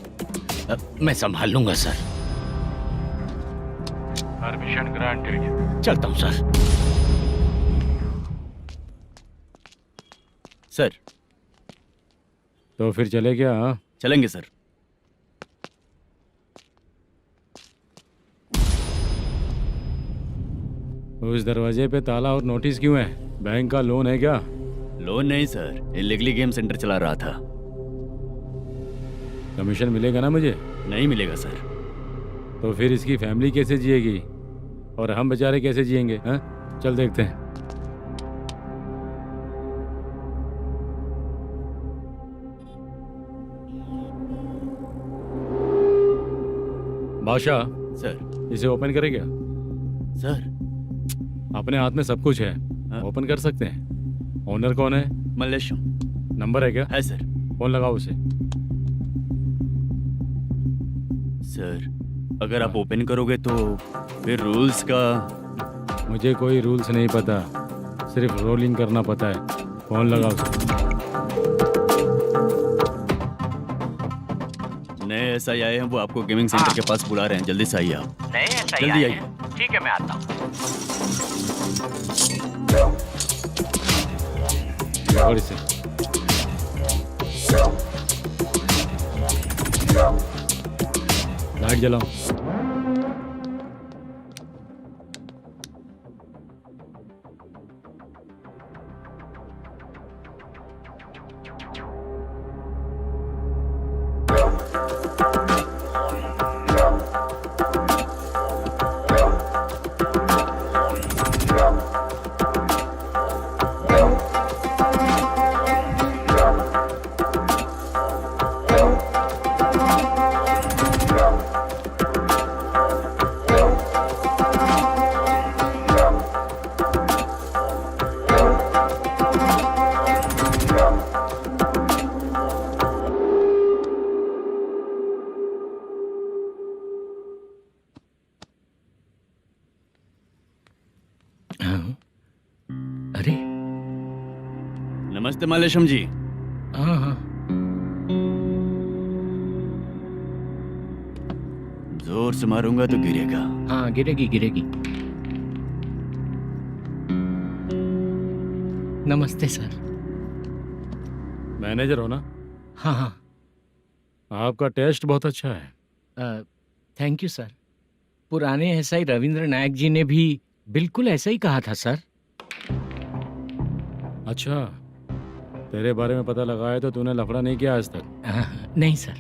मैं संभाल लूंगा सर। Permission granted. चलता हूँ सर। सर तो फिर चले क्या? हाँ? चलेंगे सर। उस दरवाजे पे ताला और नोटिस क्यों है? बैंक का लोन है क्या? लोन नहीं सर, इलीगली गेम सेंटर चला रहा था। कमीशन मिलेगा ना मुझे? नहीं मिलेगा सर। तो फिर इसकी फैमिली कैसे जिएगी और हम बेचारे कैसे जिएंगे? हाँ, चल देखते हैं। बादशाह सर। इसे ओपन करे क्या? सर अपने हाथ में सब कुछ है, ओपन कर सकते हैं। ओनर कौन है? मल्लेशम। नंबर है क्या? है सर। फोन लगाओ उसे। सर अगर आप ओपन करोगे तो फिर रूल्स का। मुझे कोई रूल्स नहीं पता, सिर्फ रोलिंग करना पता है। फोन लगाओ उसे। नए SI आए हैं, वो आपको गेमिंग सेंटर के पास बुला रहे हैं। जल्दी से आइए आप। नए SI जल्दी आइए। ठीक है मैं आता हूँ। और इसे लाइट जलाओ। अरे नमस्ते मल्लेशम जी। हाँ हाँ। जोर से मारूंगा तो गिरेगा। हाँ गिरेगी गिरेगी। नमस्ते सर। मैनेजर हो ना? हाँ हाँ। आपका टेस्ट बहुत अच्छा है। Thank you sir. पुराने SI रविंद्र नायक जी ने भी बिल्कुल ऐसा ही कहा था सर। अच्छा, तेरे बारे में पता लगा है तो तूने लफड़ा नहीं किया आज तक? नहीं सर।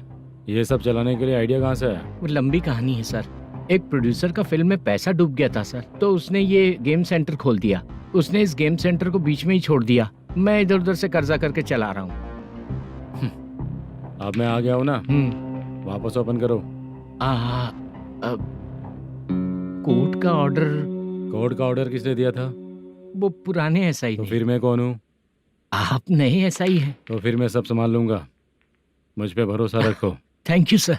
ये सब चलाने के लिए आइडिया कहाँ से आया? वो लंबी कहानी है सर। एक प्रोड्यूसर का फिल्म में पैसा डूब गया था सर, तो उसने ये गेम सेंटर खोल दिया। उसने इस गेम सेंटर को बीच में ही छोड़ दिया। मैं इधर उधर से कर्जा करके चला रहा हूँ। अब मैं आ गया हूँ ना, वापस ओपन करो। कोर्ट का ऑर्डर। कोर्ट का ऑर्डर किसने दिया था? वो पुराने SI तो ने। फिर मैं कौन हूँ? आप नए SI हैं। तो फिर मैं सब संभाल लूंगा। मुझ पे भरोसा रखो। Thank you sir.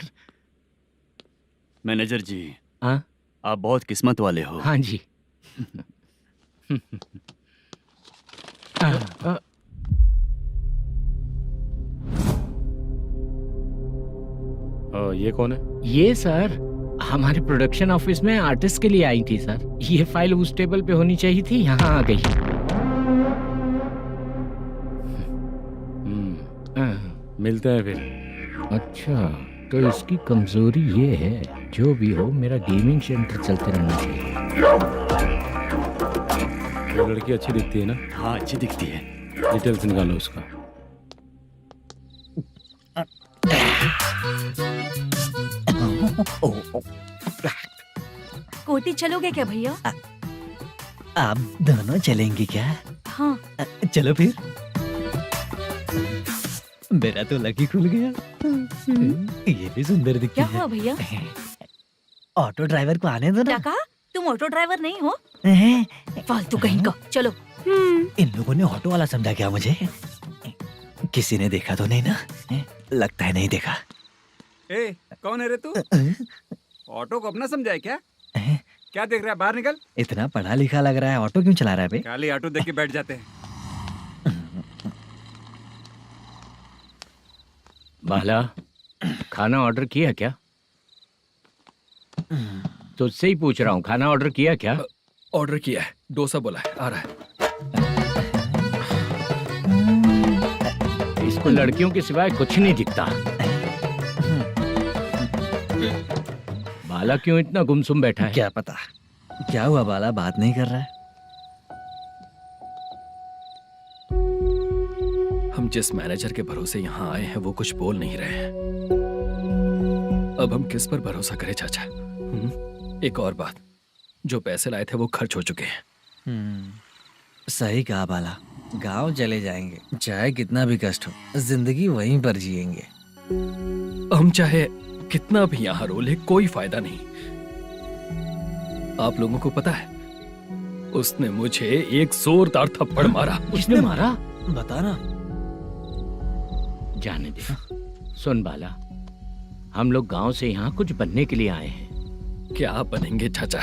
मैनेजर जी, हाँ आप बहुत किस्मत वाले हो। हाँ जी। ये कौन है? ये सर हमारे प्रोडक्शन ऑफिस में आर्टिस्ट के लिए आई थी सर। ये फाइल उस टेबल पे होनी चाहिए थी, यहाँ आ गई। मिलते हैं फिर। अच्छा, तो इसकी कमजोरी ये है, जो भी हो मेरा गेमिंग सेंटर चलते रहना चाहिए। वो लड़की अच्छी दिखती है ना? हाँ, अच्छी दिखती है। डिटेल्स निकालो उसका। कोटी चलोगे क्या भैया? आप दोनों चलेंगे क्या? हाँ। चलो फिर। मेरा तो लकी खुल गया। ये भी सुंदर दिखती क्या है। हुआ भैया? ऑटो ड्राइवर को आने दो क्या ना। कहा? तुम ऑटो ड्राइवर नहीं हो? हैं? फालतू कहीं का। चलो। इन लोगों ने ऑटो वाला समझा क्या मुझे? किसी ने देखा तो नहीं ना? लगता है नहीं देखा। ए, कौन है रे तू? ऑटो को अपना समझा है क्या? क्या देख रहा है? बाहर निकल। इतना पढ़ा लिखा लग रहा है, ऑटो क्यों चला रहा है बे? खाली ऑटो देख के बैठ जाते हैं। बाला, खाना ऑर्डर किया क्या? तुझसे ही पूछ रहा हूँ, खाना ऑर्डर किया क्या? ऑर्डर किया है, डोसा बोला है, आ रहा है। इसको लड़कियों के सिवाय कुछ नहीं दिखता। बाला क्यों इतना गुमसुम बैठा है? क्या पता क्या हुआ, बाला बात नहीं कर रहा है। हम जिस मैनेजर के भरोसे यहाँ आए हैं वो कुछ बोल नहीं रहे हैं। अब हम किस पर भरोसा करें चाचा? एक और बात, जो पैसे लाए थे वो खर्च हो चुके हैं। सही कहा बाला, गांव चले जाएंगे, चाहे कितना भी कष्ट हो, जिंदगी वहीं पर जिएंगे। हम चाहे कितना भी यहाँ रो ले, कोई फायदा नहीं। आप लोगों को पता है, उसने मुझे एक जोरदार थप्पड़ मारा। उसने मारा? बता ना। जाने दे। सुन बाला, हम लोग गांव से यहाँ कुछ बनने के लिए आए हैं। क्या बनेंगे चाचा?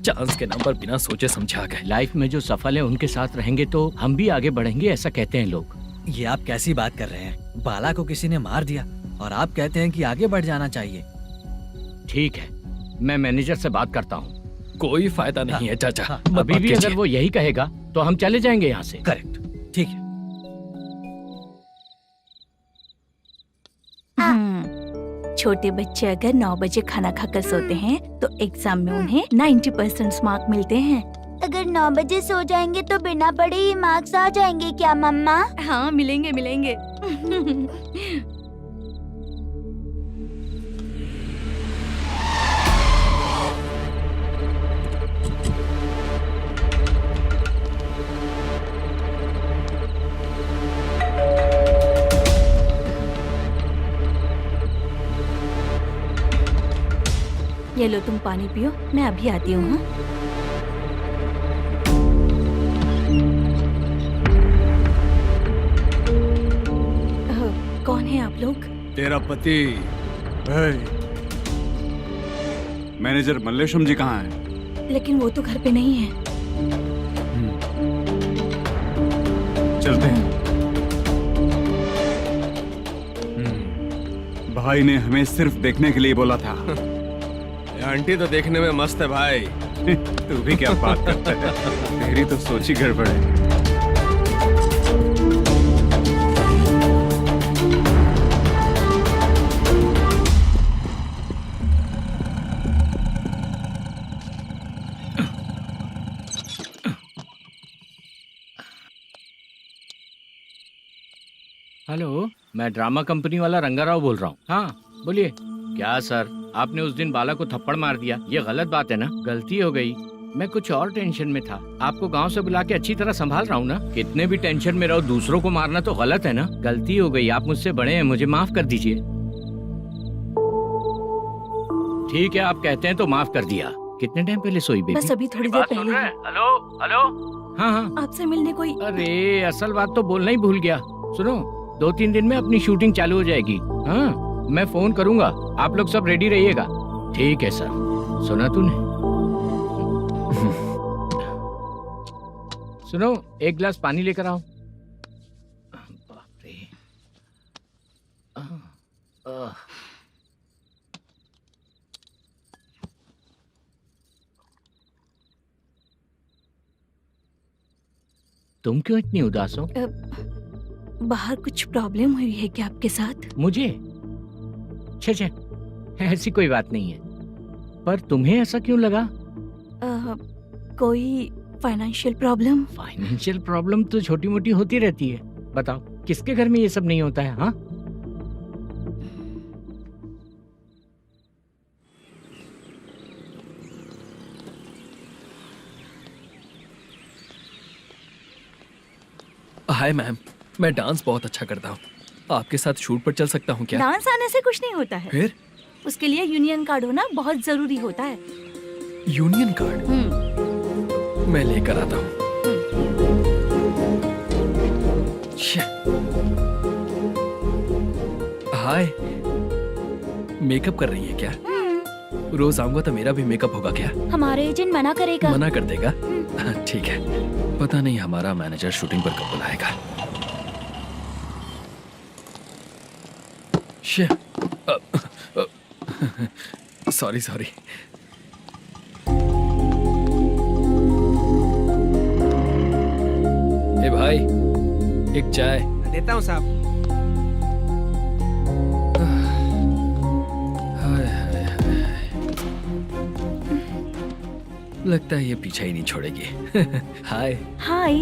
चांस के नाम पर बिना सोचे समझे आ गए। लाइफ में जो सफल है उनके साथ रहेंगे तो हम भी आगे बढ़ेंगे, ऐसा कहते हैं लोग। ये आप कैसी बात कर रहे हैं? बाला को किसी ने मार दिया और आप कहते हैं कि आगे बढ़ जाना चाहिए। ठीक है, मैं मैनेजर से बात करता हूँ। कोई फायदा नहीं है चाचा। अभी भी अगर वो यही कहेगा तो हम चले जाएंगे यहाँ से। करेक्ट, ठीक है। छोटे बच्चे अगर 9 बजे खाना खाकर सोते हैं तो एग्जाम में उन्हें 90% मार्क मिलते हैं। अगर 9 बजे सो जाएंगे तो बिना पढ़े ही मार्क्स आ जाएंगे क्या मम्मा? हाँ, मिलेंगे मिलेंगे। ये लो, तुम पानी पियो, मैं अभी आती हूँ। हाँ? कौन है आप लोग? तेरा पति। मैनेजर मल्लेशम जी कहाँ हैं? लेकिन वो तो घर पे नहीं है। चलते हैं। भाई ने हमें सिर्फ देखने के लिए बोला था। आंटी तो देखने में मस्त है भाई। तू भी क्या बात करता है? तेरी तो सोच ही गड़बड़ है। हेलो, मैं ड्रामा कंपनी वाला रंगाराव बोल रहा हूँ। हाँ बोलिए। क्या सर, आपने उस दिन बाला को थप्पड़ मार दिया, ये गलत बात है ना? गलती हो गई, मैं कुछ और टेंशन में था। आपको गांव से बुला के अच्छी तरह संभाल रहा हूँ ना। कितने भी टेंशन में रहो, दूसरों को मारना तो गलत है ना। गलती हो गई, आप मुझसे बड़े हैं, मुझे माफ कर दीजिए। ठीक है, आप कहते हैं तो माफ कर दिया। कितने टाइम पहले सोई बेबी? बस अभी थोड़ी देर पहले। Hello hello. हाँ हाँ, आपसे मिलने कोई। अरे असल बात तो बोलना ही भूल गया। सुनो, 2-3 दिन में अपनी शूटिंग चालू हो जाएगी। हाँ, मैं फोन करूंगा, आप लोग सब रेडी रहिएगा। ठीक है सर। सुना तूने? सुनो, एक गिलास पानी लेकर आओ। बाप रे। तुम क्यों इतनी उदास हो? बाहर कुछ प्रॉब्लम हुई है क्या आपके साथ? मुझे? छे, ऐसी कोई बात नहीं है। पर तुम्हें ऐसा क्यों लगा? कोई फाइनेंशियल प्रॉब्लम? फाइनेंशियल प्रॉब्लम तो छोटी मोटी होती रहती है। बताओ, किसके घर में ये सब नहीं होता है? हाँ, हाय मैम, मैं डांस बहुत अच्छा करता हूँ। आपके साथ शूट पर चल सकता हूँ क्या? डांस आने से कुछ नहीं होता है। फिर? उसके लिए यूनियन कार्ड होना बहुत जरूरी होता है। Union card? मैं लेकर आता हूँ। हाय, मेकअप कर रही है क्या? रोज आऊंगा तो मेरा भी मेकअप होगा क्या? हमारे एजेंट मना करेगा। मना कर देगा? ठीक है, पता नहीं हमारा मैनेजर शूटिंग पर कब बुलाएगा। सॉरी। ए भाई, एक चाय। देता हूँ साहब। लगता है ये पीछा ही नहीं छोड़ेगी। हाय। हाय।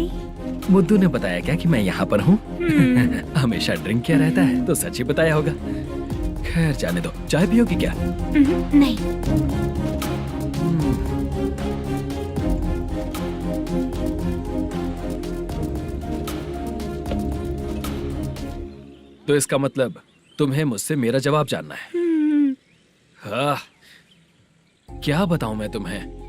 मुद्दू ने बताया क्या कि मैं यहाँ पर हूँ? हमेशा ड्रिंक किया रहता है तो सच ही बताया होगा। खैर जाने दो, चाय पियोगी क्या? नहीं। तो इसका मतलब तुम्हें मुझसे मेरा जवाब जानना है? हाँ, क्या बताऊं मैं तुम्हें?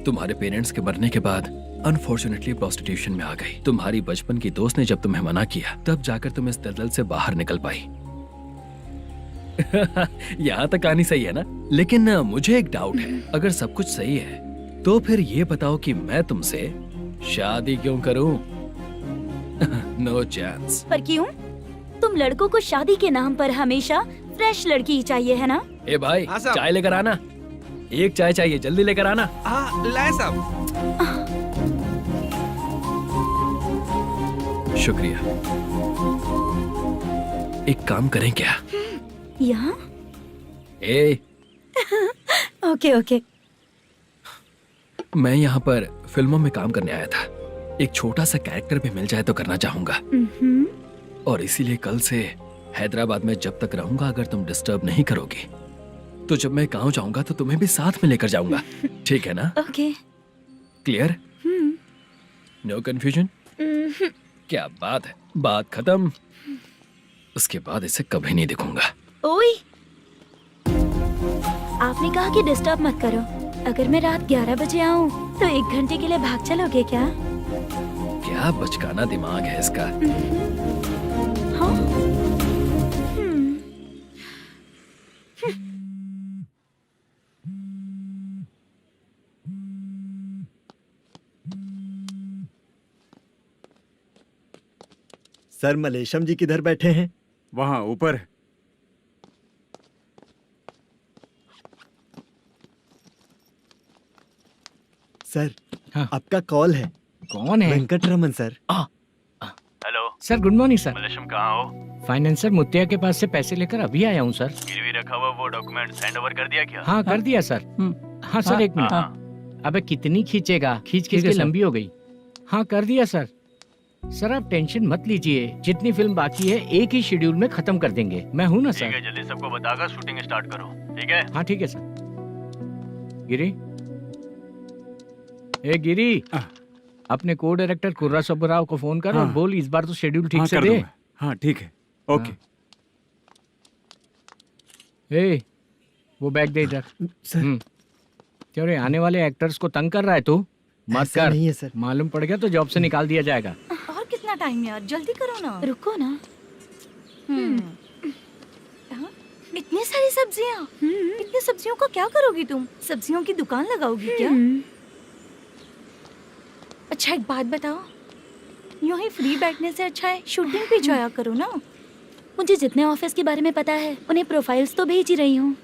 तुम्हारे पेरेंट्स के मरने के बाद अनफॉर्चुनेटली प्रोस्टिट्यूशन में आ गई। तुम्हारी बचपन की दोस्त ने जब तुम्हें मना किया, तब जाकर तुम इस दलदल से बाहर निकल पाई। यहाँ तक कहानी सही है ना? लेकिन मुझे एक डाउट है। अगर सब कुछ सही है तो फिर ये बताओ कि मैं तुमसे शादी क्यों करूं? No chance. पर क्यों? तुम लड़कों को शादी के नाम पर हमेशा फ्रेश लड़की ही चाहिए, है ना? ए भाई, चाय लेकर आना। एक चाय चाहिए, जल्दी लेकर आना। हाँ, लाए साहब। शुक्रिया। एक काम करें क्या? यहाँ? ए, ओके। मैं यहाँ पर फिल्मों में काम करने आया था। एक छोटा सा कैरेक्टर भी मिल जाए तो करना चाहूंगा। और इसीलिए कल से हैदराबाद में जब तक रहूंगा, अगर तुम डिस्टर्ब नहीं करोगी तो जब मैं गांव जाऊंगा तो तुम्हें भी साथ में लेकर जाऊंगा। ठीक है ना? ओके। क्लियर? No confusion? क्या बात है, बात खत्म। उसके बाद इसे कभी नहीं दिखूंगा। ओए, आपने कहा कि डिस्टर्ब मत करो। अगर मैं रात 11 बजे आऊँ तो 1 घंटे के लिए भाग चलोगे क्या? क्या बचकाना दिमाग है इसका। हाँ? सर, मलेशम जी किधर बैठे हैं? वहाँ ऊपर। सर, हाँ। आपका कॉल है। कौन है? Venkataraman sir. Hello sir, good morning sir. Malesham, कहाँ हो? फाइनेंसर मुत्तिया के पास से पैसे लेकर अभी आया हूँ सर। गिरवी रखा हुआ वो डॉक्यूमेंट हैंड ओवर कर दिया क्या? हाँ, कर दिया सर। हाँ सर, 1 मिनट। अबे कितनी खींचेगा? खींच के लंबी हो गई। हाँ, कर दिया सर। सर, आप टेंशन मत लीजिए। जितनी फिल्म बाकी है एक ही शेड्यूल में खत्म कर देंगे। मैं हूँ ना सर। ठीक है, जल्दी सबको बताकर शूटिंग स्टार्ट करो। ठीक है? हाँ ठीक है सर। गिरी, ए गिरी, अपने को डायरेक्टर कुर्रा सुब्बराव को फोन कर और बोल इस बार तो शेड्यूल ठीक से दे। हाँ ठीक है, ओके। ए, वो बैग दे इधर। सर, क्यों रे, आने वाले एक्टर्स को तंग कर रहा है तू? मत ऐसा कर। नहीं है सर। मालूम पड़ गया तो जॉब से निकाल दिया जाएगा। और कितना टाइम यार, जल्दी करो ना। रुको ना। हाँ? इतनी सारी सब्जियाँ, इतनी सब्जियों का क्या करोगी तुम? सब्जियों की दुकान लगाओगी क्या? अच्छा एक बात बताओ, यूं ही फ्री बैठने से अच्छा है शूटिंग पे जाया करो ना। मुझे जितने ऑफिस के बारे में पता है उन्हें प्रोफाइल्स तो भेज ही रही हूँ।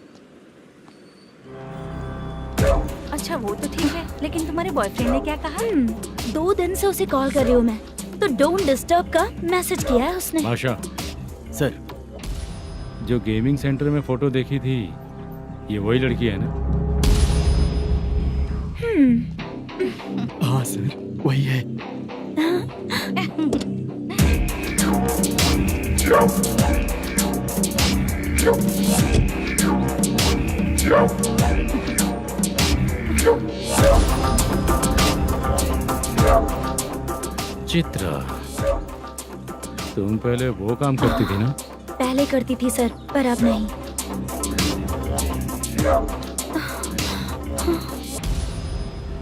अच्छा वो तो ठीक है, लेकिन तुम्हारे बॉयफ्रेंड ने क्या कहा? 2 दिन से उसे कॉल कर रही हूँ मैं, तो डोंट डिस्टर्ब का मैसेज किया है उसने। माशा, सर। जो गेमिंग सेंटर में फोटो देखी थी, ये वही लड़की है ना? हाँ सर, वही है। चित्रा, तुम पहले वो काम करती थी ना? पहले करती थी सर, पर अब नहीं।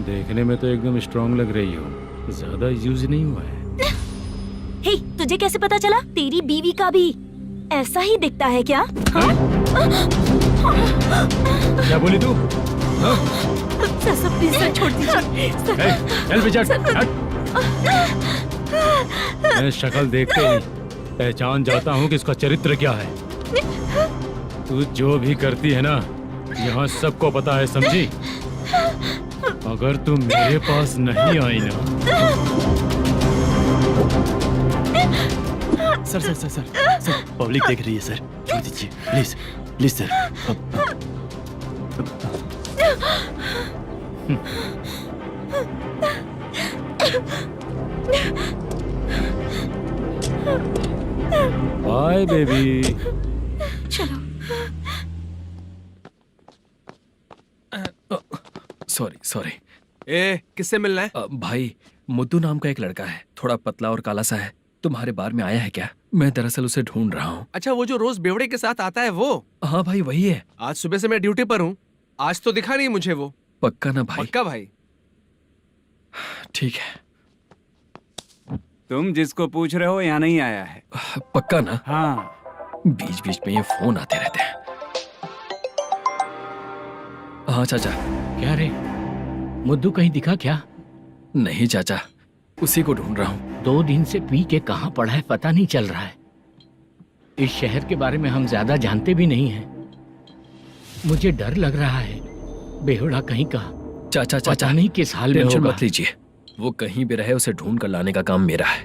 देखने में तो एकदम स्ट्रांग लग रही हो, ज्यादा यूज नहीं हुआ है। हे, तुझे कैसे पता चला? तेरी बीवी का भी ऐसा ही दिखता है क्या? हाँ? क्या बोली तू? सर प्लीज सर, छोड़ दीजिए। चल बेटा, मैं शक्ल देखते ही पहचान जाता हूँ कि इसका चरित्र क्या है। तू जो भी करती है ना, यहाँ सबको पता है, समझी? अगर तू मेरे पास नहीं आई ना। सर, पब्लिक देख रही है सर, छोड़ दीजिए please, please sir. Bye baby. चलो। सॉरी। ए, किससे मिलना है? भाई, मुद्दू नाम का एक लड़का है, थोड़ा पतला और काला सा है। तुम्हारे बार में आया है क्या? मैं दरअसल उसे ढूंढ रहा हूँ। अच्छा, वो जो रोज बेवड़े के साथ आता है वो? हाँ भाई, वही है। आज सुबह से मैं ड्यूटी पर हूँ, आज तो दिखा नहीं मुझे वो। पक्का ना भाई? पक्का भाई। ठीक है। तुम जिसको पूछ रहे हो यहाँ नहीं आया है। पक्का ना? हाँ। बीच बीच में ये फोन आते रहते हैं। हाँ चाचा। क्या रे, मुद्दू कहीं दिखा क्या? नहीं चाचा, उसी को ढूंढ रहा हूँ। 2 दिन से पी के कहाँ पड़ा है पता नहीं चल रहा है। इस शहर के बारे में हम ज्यादा जानते भी नहीं हैं। मुझे डर लग रहा है, बेहुड़ा कहीं का। चाचा पता नहीं किस हाल में टेंशन होगा। मत लीजिए, वो कहीं भी रहे उसे ढूंढ कर लाने का काम मेरा है।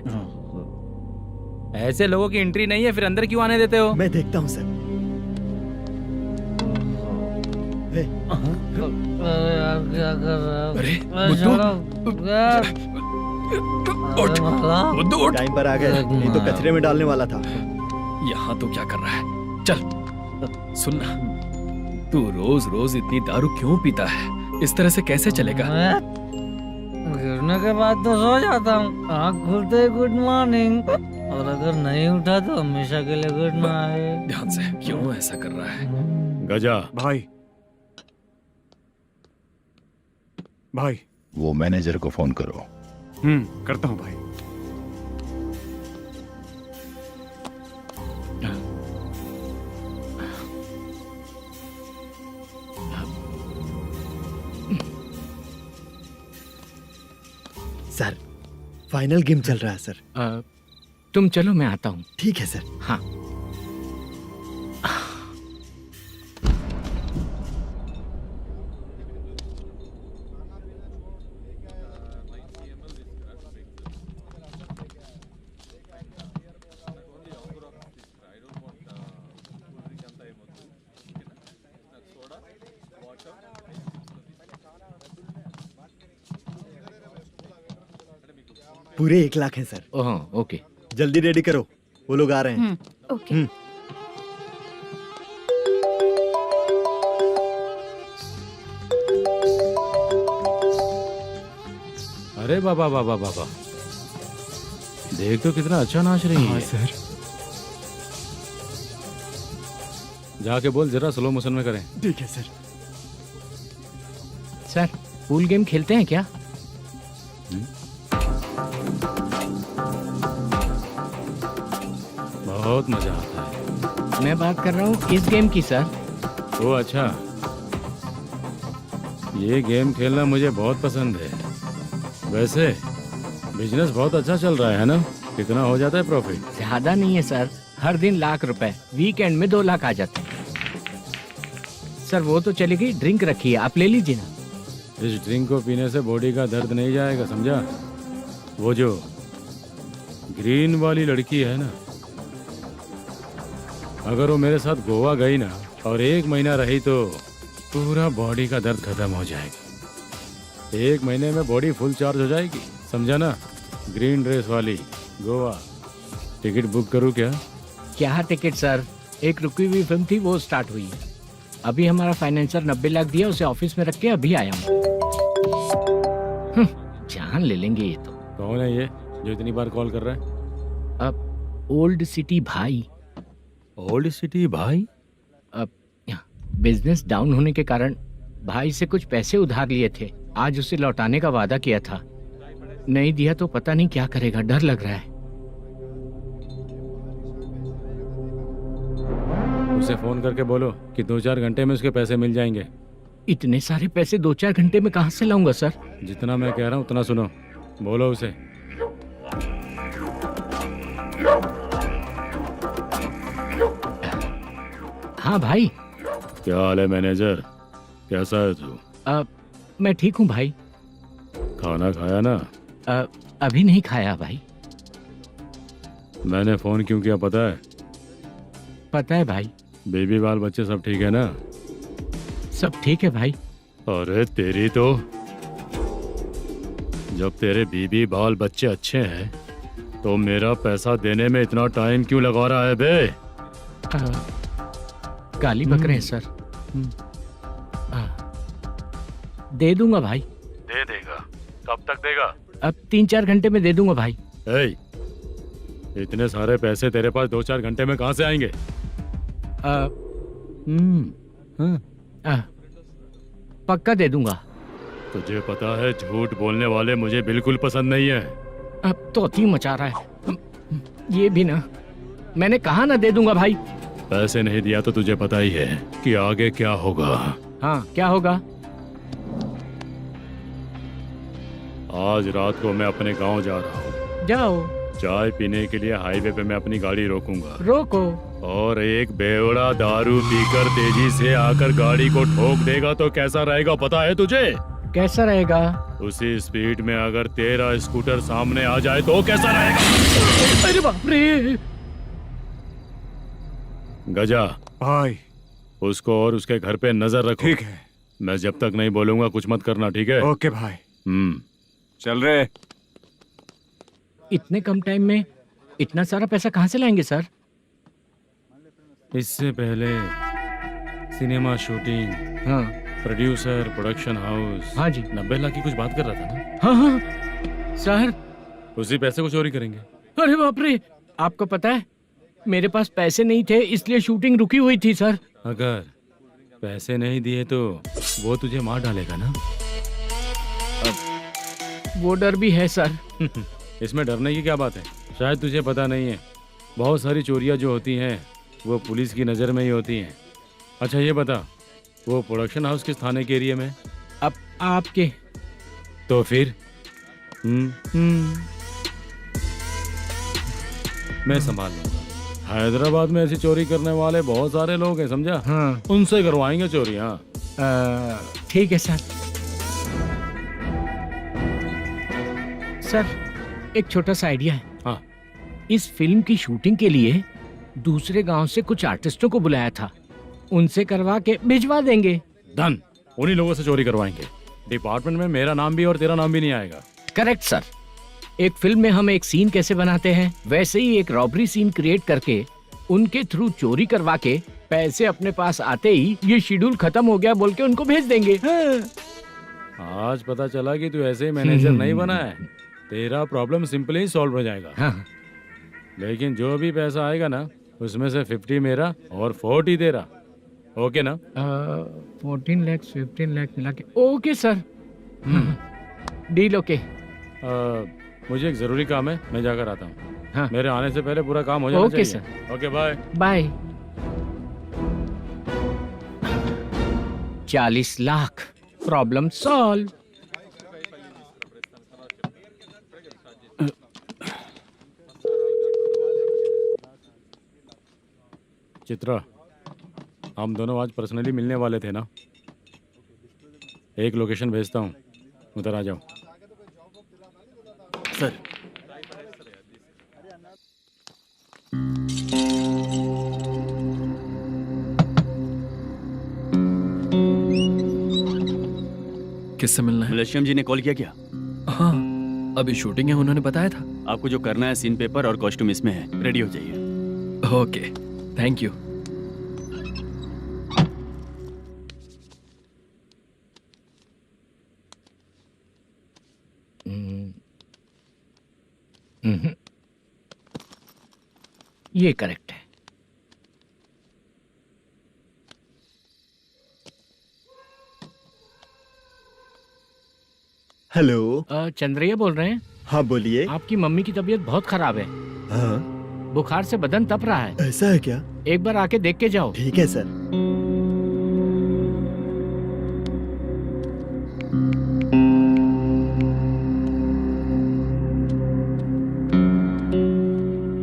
ऐसे लोगों की एंट्री नहीं है, फिर अंदर क्यों आने देते हो? मैं देखता हूँ सर। अरे मुद्दू, उठ। टाइम पर आ गए, नहीं तो कचरे में डालने वाला था। यहाँ तो क्या कर रहा है? चल सुनना, तू रोज रोज इतनी दारू क्यों पीता है? इस तरह से कैसे चलेगा? गिरने के बाद तो सो जाता हूँ, आँख खुलते ही गुड मॉर्निंग, और अगर नहीं उठा तो हमेशा के लिए गुड नाइट। ध्यान से, क्यों ऐसा कर रहा है? गजा भाई, वो मैनेजर को फोन करो। करता हूँ भाई। सर, फाइनल गेम चल रहा है सर। तुम चलो, मैं आता हूँ। ठीक है सर। हाँ। पूरे 1 लाख हैं सर। ओह, ओके। जल्दी रेडी करो, वो लोग आ रहे हैं। ओके। अरे बाबा बाबा बाबा, देख तो कितना अच्छा नाच रही है। सर। जाके बोल जरा स्लो मोशन में करें। ठीक है सर। सर, पूल गेम खेलते हैं क्या? बहुत मजा आता है। मैं बात कर रहा हूँ इस गेम की सर। ओ अच्छा, ये गेम खेलना मुझे बहुत पसंद है। वैसे बिजनेस बहुत अच्छा चल रहा है ना? कितना हो जाता है प्रॉफिट? ज्यादा नहीं है सर, हर दिन लाख रुपए, वीकेंड में 2 लाख आ जाते हैं। सर वो तो चलेगी, ड्रिंक रखी है, आप ले लीजिए ना। इस ड्रिंक को पीने से बॉडी का दर्द नहीं जाएगा, समझा? वो जो ग्रीन वाली लड़की है ना, अगर वो मेरे साथ गोवा गई ना और 1 महीना रही तो पूरा बॉडी का दर्द खत्म हो जाएगा। 1 महीने में बॉडी फुल चार्ज हो जाएगी, समझा ना? ग्रीन ड्रेस वाली गोवा। टिकट बुक करूँ क्या? क्या टिकट सर, एक रुकी हुई फिल्म थी वो स्टार्ट हुई है। अभी हमारा फाइनेंसर 90 लाख दिया, उसे ऑफिस में रख के अभी आया हूँ। जान ले लेंगे ये तो। कौन है ये जो इतनी बार कॉल कर रहा है? अब ओल्ड सिटी भाई। ओल्ड सिटी भाई? अब बिजनेस डाउन होने के कारण भाई से कुछ पैसे उधार लिए थे, आज उसे लौटाने का वादा किया था। नहीं दिया तो पता नहीं क्या करेगा, डर लग रहा है। उसे फोन करके बोलो कि 2-4 घंटे में उसके पैसे मिल जाएंगे। इतने सारे पैसे 2-4 घंटे में कहाँ से लाऊंगा सर? जितना मैं कह रहा हूँ उतना सुनो, बोलो उसे। हाँ भाई। क्या हाल है मैनेजर, कैसा है तू? मैं ठीक हूँ भाई। खाना खाया ना? अभी नहीं खाया भाई। मैंने फोन क्यों किया पता है? पता है भाई। बेबी बाल बच्चे सब ठीक है ना? सब ठीक है भाई। अरे तेरी तो, जब तेरे बीबी बाल बच्चे अच्छे हैं तो मेरा पैसा देने में इतना टाइम क्यों लगा रहा है बे? गाली बक रहे हैं सर। दे दूंगा भाई। दे देगा? कब तक देगा? अब 3-4 घंटे में दे दूंगा भाई। इतने सारे पैसे तेरे पास 2-4 घंटे में कहाँ से आएंगे? पक्का दे दूंगा। तुझे पता है झूठ बोलने वाले मुझे बिल्कुल पसंद नहीं है। अब तोती मचा रहा है ये भी ना। मैंने कहा ना दे दूंगा भाई। पैसे नहीं दिया तो तुझे पता ही है कि आगे क्या होगा। हाँ क्या होगा? आज रात को मैं अपने गांव जा रहा हूँ। जाओ। चाय पीने के लिए हाईवे पे मैं अपनी गाड़ी रोकूंगा। रोको। और एक बेवड़ा दारू पीकर तेजी से आकर गाड़ी को ठोक देगा तो कैसा रहेगा पता है तुझे? कैसा रहेगा? उसी स्पीड में अगर तेरा स्कूटर सामने आ जाए तो कैसा रहेगा? अरे बाप रे। गजा भाई, उसको और उसके घर पे नजर रखो। ठीक है। मैं जब तक नहीं बोलूंगा कुछ मत करना, ठीक है? ओके भाई। चल रहे। इतने कम टाइम में इतना सारा पैसा कहाँ से लाएंगे सर? इससे पहले सिनेमा शूटिंग, हाँ, प्रोड्यूसर, प्रोडक्शन हाउस। हाँ जी। 90 लाख की कुछ बात कर रहा था ना? हाँ हाँ सर। उसी पैसे को चोरी करेंगे। अरे बाप रे, आपको पता है मेरे पास पैसे नहीं थे इसलिए शूटिंग रुकी हुई थी सर। अगर पैसे नहीं दिए तो वो तुझे मार डालेगा ना? वो डर भी है सर। इसमें डरने की क्या बात है? शायद तुझे पता नहीं है, बहुत सारी चोरियां जो होती हैं वो पुलिस की नज़र में ही होती हैं। अच्छा ये बता, वो प्रोडक्शन हाउस किस थाने के एरिया में? अब आपके। तो फिर मैं संभाल लूंगा। हैदराबाद में ऐसी चोरी करने वाले बहुत सारे लोग हैं, समझा? हाँ। उनसे करवाएंगे चोरी। हाँ ठीक है सर। सर एक छोटा सा आइडिया है। हाँ। इस फिल्म की शूटिंग के लिए दूसरे गांव से कुछ आर्टिस्टों को बुलाया था, उनसे करवा के भिजवा देंगे। डन, उन्हीं लोगों से चोरी करवाएंगे। डिपार्टमेंट में मेरा नाम भी और तेरा नाम भी नहीं आएगा। Correct sir. एक फिल्म में हम एक सीन कैसे बनाते हैं वैसे ही एक रॉबरी सीन क्रिएट करके उनके थ्रू चोरी करवा के पैसे अपने पास आते ही ये शेड्यूल खत्म हो गया बोल के उनको भेज देंगे। आज पता चला कि तू ऐसे ही मैनेजर नहीं बना है। तेरा प्रॉब्लम सिंपली ही सॉल्व हो जाएगा। हाँ। लेकिन जो भी पैसा आएगा ना उसमें से 50 मेरा और 40 तेरा। ओके ना? 14 लाख 15 लाख मिला के। Okay sir. Deal okay. मुझे एक जरूरी काम है, मैं जाकर आता हूँ। हाँ। मेरे आने से पहले पूरा काम हो जाना ओके चाहिए। Okay bye. Bye. 40 lakh, problem solve. Chitra, हम दोनों आज पर्सनली मिलने वाले थे ना? एक लोकेशन भेजता हूँ, उधर आ जाओ। सर, किससे मिलना है? मलेशियम जी ने कॉल किया क्या? हाँ, अभी शूटिंग है, उन्होंने बताया था। आपको जो करना है, सीन पेपर और कॉस्ट्यूम इसमें है, रेडी हो जाइए। Okay, thank you. ये करेक्ट है। हेलो। चंद्रैया बोल रहे हैं? हाँ बोलिए। आपकी मम्मी की तबीयत बहुत खराब है। हाँ। बुखार से बदन तप रहा है। ऐसा है क्या? एक बार आके देख के जाओ। ठीक है सर।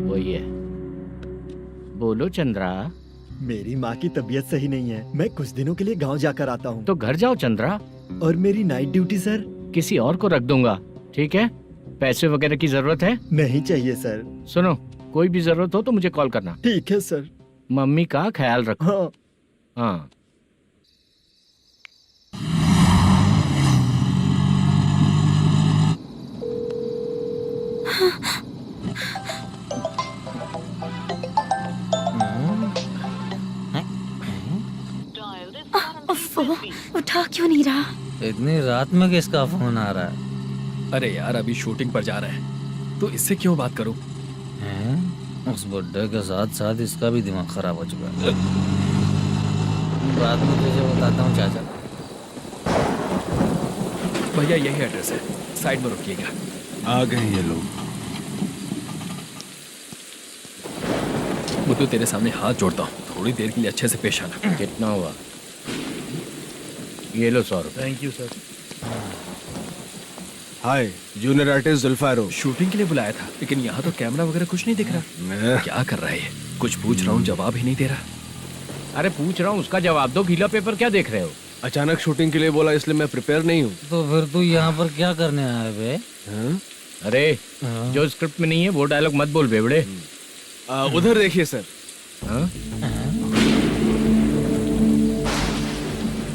वही है। बोलो चंद्रा। मेरी माँ की तबीयत सही नहीं है, मैं कुछ दिनों के लिए गांव जाकर आता हूँ। तो घर जाओ चंद्रा। और मेरी नाइट ड्यूटी सर? किसी और को रख दूंगा, ठीक है? पैसे वगैरह की जरूरत है? नहीं चाहिए सर। सुनो, कोई भी जरूरत हो तो मुझे कॉल करना। ठीक है सर। मम्मी का ख्याल रखो। हाँ। हाँ। उठा क्यों नहीं रहा? इतनी रात में किसका फोन आ रहा है? अरे यार, अभी शूटिंग पर जा रहे हैं, तो इससे क्यों बात करूं? उस बुड्ढे के साथ साथ इसका भी दिमाग खराब हो चुका है। रात में तुझे बताता हूँ चाचा। भैया यही एड्रेस है, साइड में रुकिएगा। आ गए ये लोग। बुद्धू, तेरे सामने हाथ जोड़ता हूँ, थोड़ी देर के लिए अच्छे से पेश आना। कितना हुआ? ये लो 100 रुपए। Thank you sir. Hi, junior artist Zulfar हो। शूटिंग के लिए बुलाया था, लेकिन यहाँ तो कैमरा वगैरह कुछ नहीं दिख रहा। क्या कर रहा है ये? कुछ पूछ रहा हूँ, जवाब ही नहीं दे रहा। अरे पूछ रहा हूँ, उसका जवाब दो। गीला पेपर क्या देख रहे हो? अचानक शूटिंग के लिए बोला, इसलिए मैं प्रिपेयर नहीं हूँ। तो फिर तू यहाँ पर क्या करने आया बे? अरे जो स्क्रिप्ट में नहीं है वो डायलॉग मत बोल बेवड़े। उधर देखिए सर।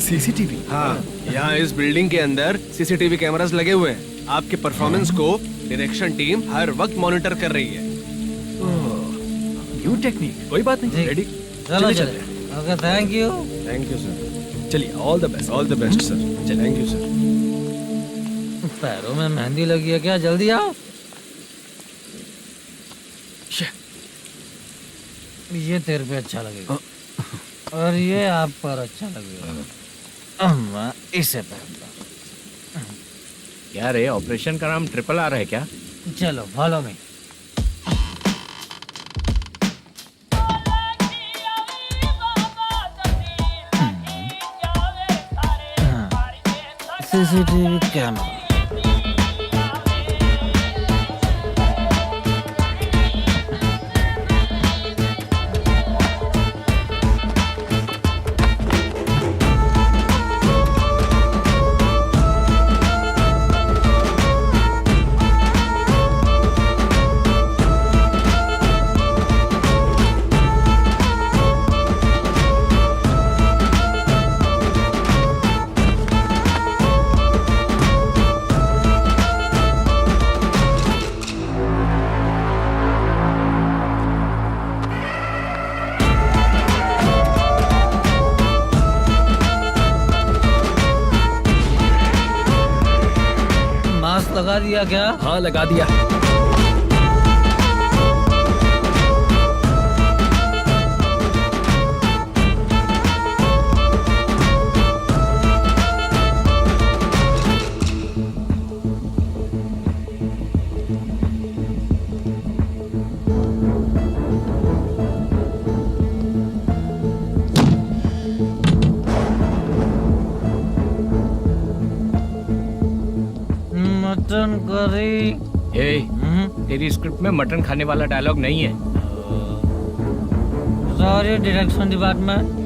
सीसीटीवी? हाँ, यहाँ इस बिल्डिंग के अंदर सीसीटीवी कैमरास लगे हुए हैं। आपके परफॉर्मेंस को डायरेक्शन टीम हर वक्त मॉनिटर कर रही है। न्यू टेक्निक, कोई बात नहीं। रेडी? चलो चले। Okay, thank you. Thank you sir. चलिए, all the best. All the best sir. Thank you sir. पैरों में मेहंदी लगी है क्या? जल्दी आओ। ये तेरे पे अच्छा लगेगा और ये आप पर अच्छा लगेगा। मैं इसे पहनता। क्या रे, ऑपरेशन का नाम ट्रिपल आर है क्या? चलो फॉलो मी। CCTV camera. लगा दिया क्या? हाँ, लगा दिया। Mutton curry. तेरी स्क्रिप्ट में मटन खाने वाला डायलॉग नहीं है। Sorry direction department.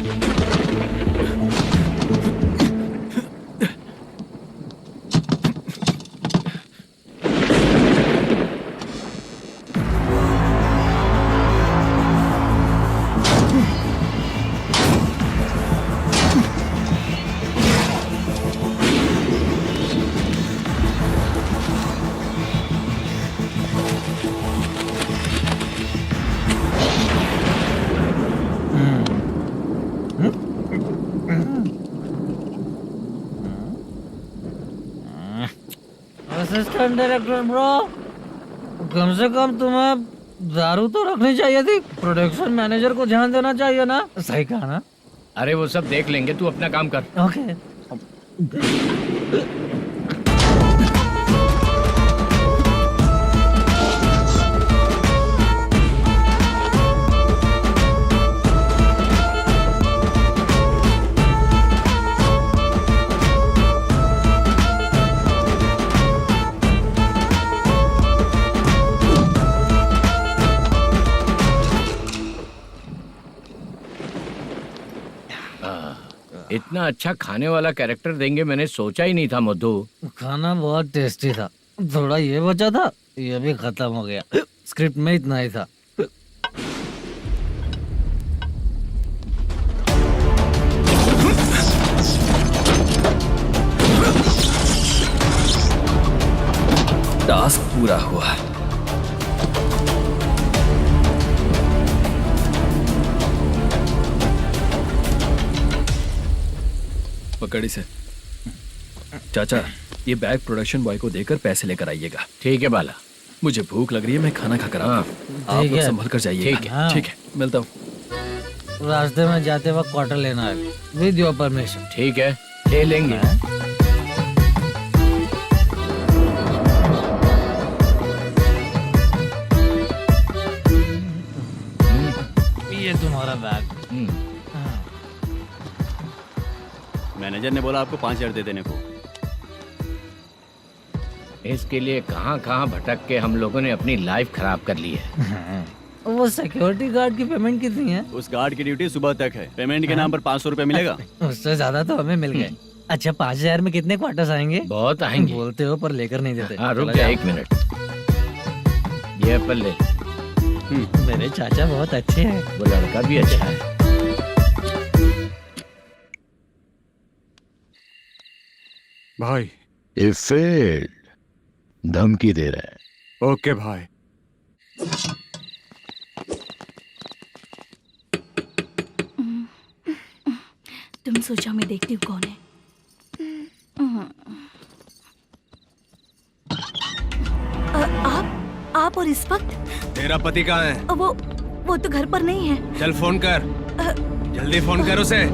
Assistant director bro, कम से कम तुम्हें दारू तो रखनी चाहिए थी। प्रोडक्शन मैनेजर को ध्यान देना चाहिए ना। सही कहा ना? अरे वो सब देख लेंगे, तू अपना काम कर। ओके। इतना अच्छा खाने वाला कैरेक्टर देंगे मैंने सोचा ही नहीं था मधु। खाना बहुत टेस्टी था। थोड़ा ये बचा था, ये भी खत्म हो गया। स्क्रिप्ट में इतना ही था। टास्क पूरा हुआ। पकड़ी से चाचा, ये बैग प्रोडक्शन बॉय को देकर पैसे लेकर आइएगा। ठीक है बाला। मुझे भूख लग रही है, मैं खाना खाकर आता हूँ। आप लोग संभल कर जाइए। ठीक है। ठीक है, मिलता हूँ। रास्ते में जाते वक्त क्वार्टर लेना है, विद योर परमिशन। ठीक है, ले लेंगे। ये तुम्हारा बैग। मैनेजर ने बोला आपको 5,000 दे देने को। इसके लिए कहाँ कहाँ भटक के हम लोगों ने अपनी लाइफ खराब कर ली है। वो सिक्योरिटी गार्ड की पेमेंट कितनी है? उस गार्ड की ड्यूटी सुबह तक है। पेमेंट के नाम पर 500 रुपए मिलेगा। उससे ज्यादा तो हमें मिल गए। अच्छा 5,000 में कितने क्वार्टर्स आएंगे? बहुत आएंगे। बोलते हो पर लेकर नहीं देते। हाँ रुक जा 1 मिनट। ये एप्पल ले। मेरे चाचा बहुत अच्छे हैं। वो लड़का भी अच्छा है। भाई ये फेल्ड धमकी दे रहा है। ओके भाई। तुम सोचा मैं देखती हूँ कौन है। आप और इस वक्त? तेरा पति कहाँ है? वो तो घर पर नहीं है। चल फोन कर, जल्दी फोन कर उसे।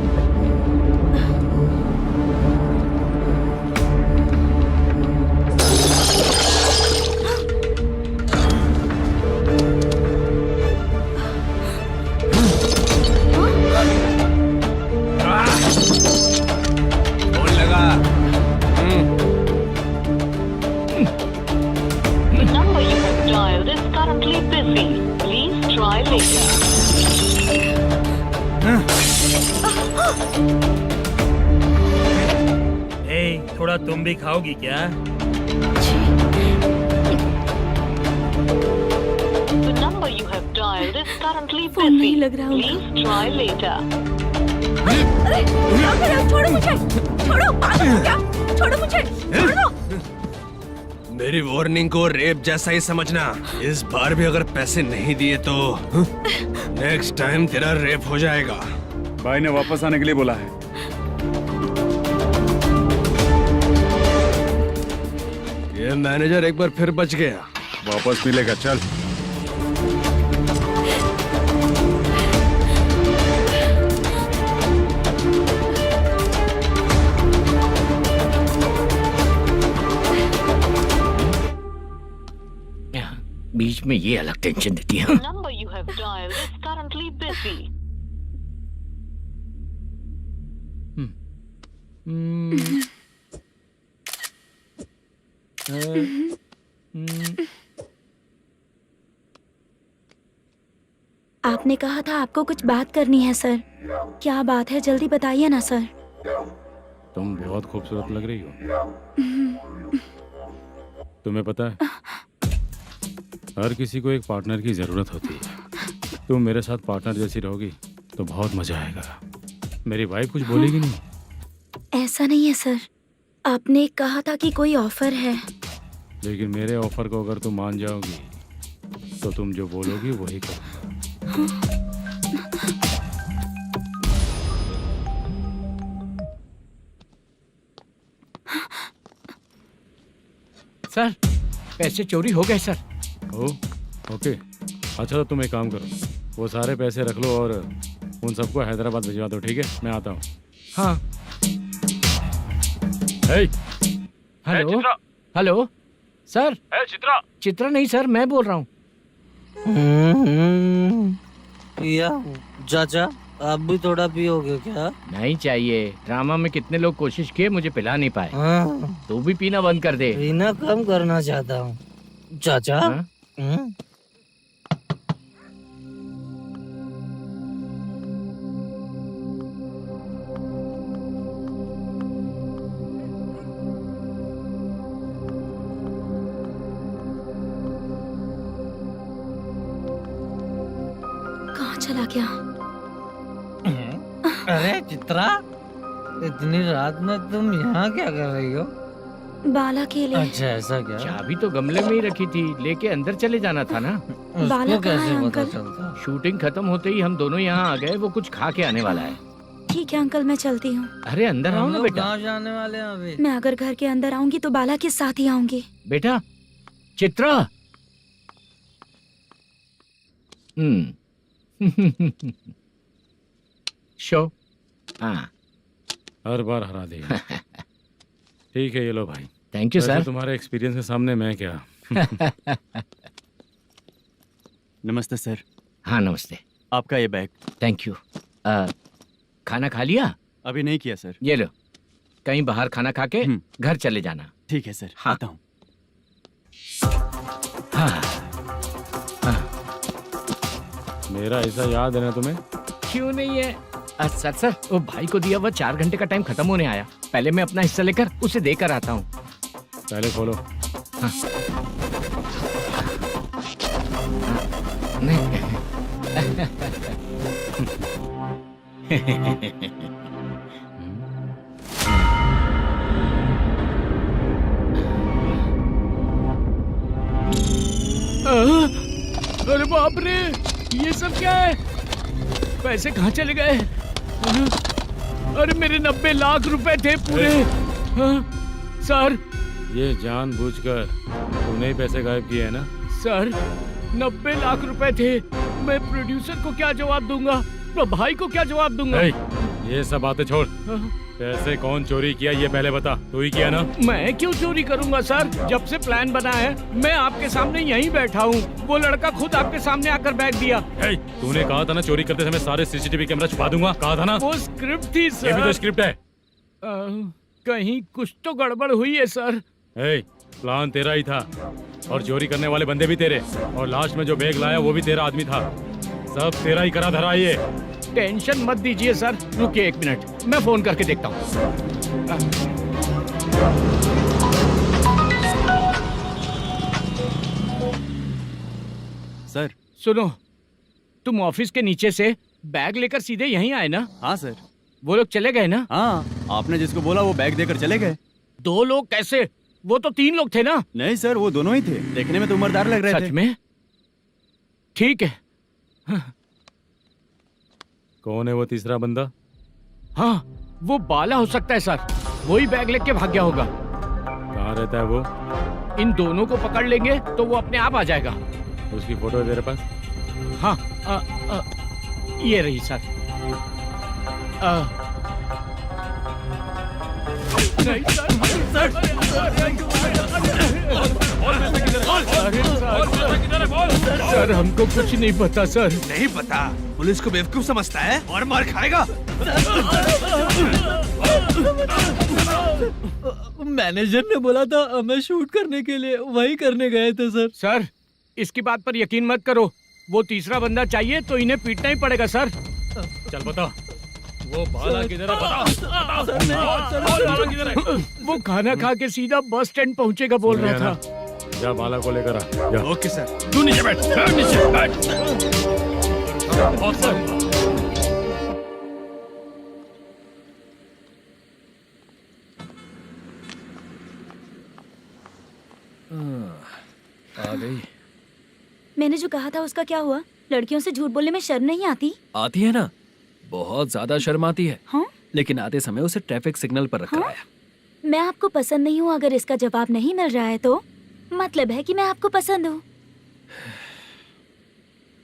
फोन लगा। number you have dialed is currently busy. Please try later. थोड़ा तुम भी खाओगी क्या? The number you have dialed is currently phone नहीं busy. लग रहा होगा। Please try later. अरे क्या कर रहे हो? छोड़ो मुझे, छोड़ो, पागल हो क्या? छोड़ो मुझे, छोड़ो। मेरी वार्निंग को रेप जैसा ही समझना। इस बार भी अगर पैसे नहीं दिए तो नेक्स्ट टाइम तेरा रेप हो जाएगा। भाई ने वापस आने के लिए बोला है। ये मैनेजर एक बार फिर बच गया। वापस मिलेगा, चल। बीच में ये अलग टेंशन देती है। The number you have dialed is currently busy. आपने कहा था आपको कुछ बात करनी है सर। क्या बात है, जल्दी बताइए ना सर। तुम बहुत खूबसूरत लग रही हो। तुम्हें पता है, हर किसी को एक पार्टनर की जरूरत होती है। तुम मेरे साथ पार्टनर जैसी रहोगी तो बहुत मजा आएगा। मेरी वाइफ कुछ बोलेगी नहीं? ऐसा नहीं है सर, आपने कहा था कि कोई ऑफर है। लेकिन मेरे ऑफर को अगर तुम मान जाओगी तो तुम जो बोलोगी वही करूँगा। सर, पैसे चोरी हो गए सर। ओके, अच्छा तो तुम एक काम करो, वो सारे पैसे रख लो और उन सबको हैदराबाद भिजवा दो, ठीक है? मैं आता हूँ। हाँ। Hello hello sir. Chitra? Chitra नहीं सर, मैं बोल रहा हूँ। या चाचा, आप भी थोड़ा पियोगे क्या? नहीं चाहिए। ड्रामा में कितने लोग कोशिश किए, मुझे पिला नहीं पाए। तू भी पीना बंद कर दे। पीना कम करना चाहता हूँ चाचा। कहाँ चला गया? अरे चित्रा, इतनी रात में तुम यहाँ क्या कर रही हो? बाला के लिए। अच्छा ऐसा क्या? चाबी तो गमले में ही रखी थी, लेके अंदर चले जाना था ना। बाला उसको कहाँ है कैसे पता अंकल? चलता? शूटिंग खत्म होते ही हम दोनों यहाँ आ गए। वो कुछ खा के आने वाला है। ठीक है अंकल, मैं चलती हूँ। अरे अंदर आओ हम ना लोग बेटा। कहाँ जाने वाले हैं अभी? मैं अगर घर के अंदर आऊंगी तो बाला के साथ ही आऊंगी। बेटा चित्रा। शो। हाँ, हर बार हरा देगा। ठीक है, ये लो भाई। थैंक यू वैसे सर। तुम्हारे एक्सपीरियंस के सामने मैं क्या। नमस्ते सर। हाँ नमस्ते। आपका ये बैग। Thank you. खाना खा लिया? अभी नहीं किया सर। ये लो, कहीं बाहर खाना खा के घर चले जाना। ठीक है सर। हाँ। आता हूँ। हाँ। मेरा ऐसा याद है ना तुम्हें? क्यों नहीं है? सर सर, वो भाई को दिया हुआ 4 घंटे का टाइम खत्म होने आया। पहले मैं अपना हिस्सा लेकर उसे देकर आता हूँ। पहले खोलो। हाँ। नहीं। अरे बाप रे, ये सब क्या है? पैसे कहाँ चले गए? अरे मेरे 90 लाख रुपए थे पूरे। सर, ये जानबूझकर तूने ही पैसे गायब किए हैं ना? सर 90 लाख रुपए थे। मैं प्रोड्यूसर को क्या जवाब दूंगा, तो भाई को क्या जवाब दूंगा? ये सब बातें छोड़। पैसे कौन चोरी किया ये पहले बता। तू ही किया ना? मैं क्यों चोरी करूंगा सर? जब से प्लान बना है मैं आपके सामने यहीं बैठा हूँ। वो लड़का खुद आपके सामने आकर बैग दिया। तूने कहा था ना चोरी करते समय सारे सीसीटीवी कैमरा छुपा दूंगा, कहा था ना? वो स्क्रिप्ट थी सर। ये भी तो स्क्रिप्ट है। कहीं कुछ तो गड़बड़ हुई है सर। प्लान तेरा ही था और चोरी करने वाले बंदे भी तेरे, और लास्ट में जो बैग लाया वो भी तेरा आदमी था। सब तेरा ही करा धरा। ये टेंशन मत दीजिए सर। रुकिए 1 मिनट, मैं फोन करके देखता हूँ। सर सुनो, तुम ऑफिस के नीचे से बैग लेकर सीधे यहीं आए ना? हाँ सर। वो लोग चले गए ना? हाँ, आपने जिसको बोला वो बैग देकर चले गए। 2 लोग कैसे? वो तो 3 लोग थे ना? नहीं सर, वो दोनों ही थे। देखने में तो उम्रदार लग रहे थे। सच में? ठीक है। कौन है वो तीसरा बंदा? हाँ, वो बाला हो सकता है सर। वही बैग लेके भाग गया होगा। कहाँ रहता है वो? इन दोनों को पकड़ लेंगे तो वो अपने आप आ जाएगा। उसकी फोटो है तेरे पास? हाँ, ये रही सर। नहीं सर, हमको कुछ नहीं पता सर। नहीं पता? पुलिस को बेवकूफ समझता है और मार खाएगा। मैनेजर ने बोला था हमें शूट करने के लिए, वही करने गए थे सर। सर इसकी बात पर यकीन मत करो, वो तीसरा बंदा चाहिए तो इन्हें पीटना ही पड़ेगा सर। चल बता, वो बाला किधर है? बता, बाला किधर है? वो खाना खा के सीधा बस स्टैंड पहुंचेगा बोल रहा था। जा बाला को लेकर आ। जा। Okay sir. तू नीचे बैठ, नीचे बैठ। बहुत सर। आ गई। मैंने जो कहा था उसका क्या हुआ? लड़कियों से झूठ बोलने में शर्म नहीं आती? आती है ना, बहुत ज्यादा शर्म आती है। हाँ? लेकिन आते समय उसे ट्रैफिक सिग्नल पर रखा हाँ? है। मैं आपको पसंद नहीं हूँ अगर इसका जवाब नहीं मिल रहा है तो मतलब है कि मैं आपको पसंद हूँ।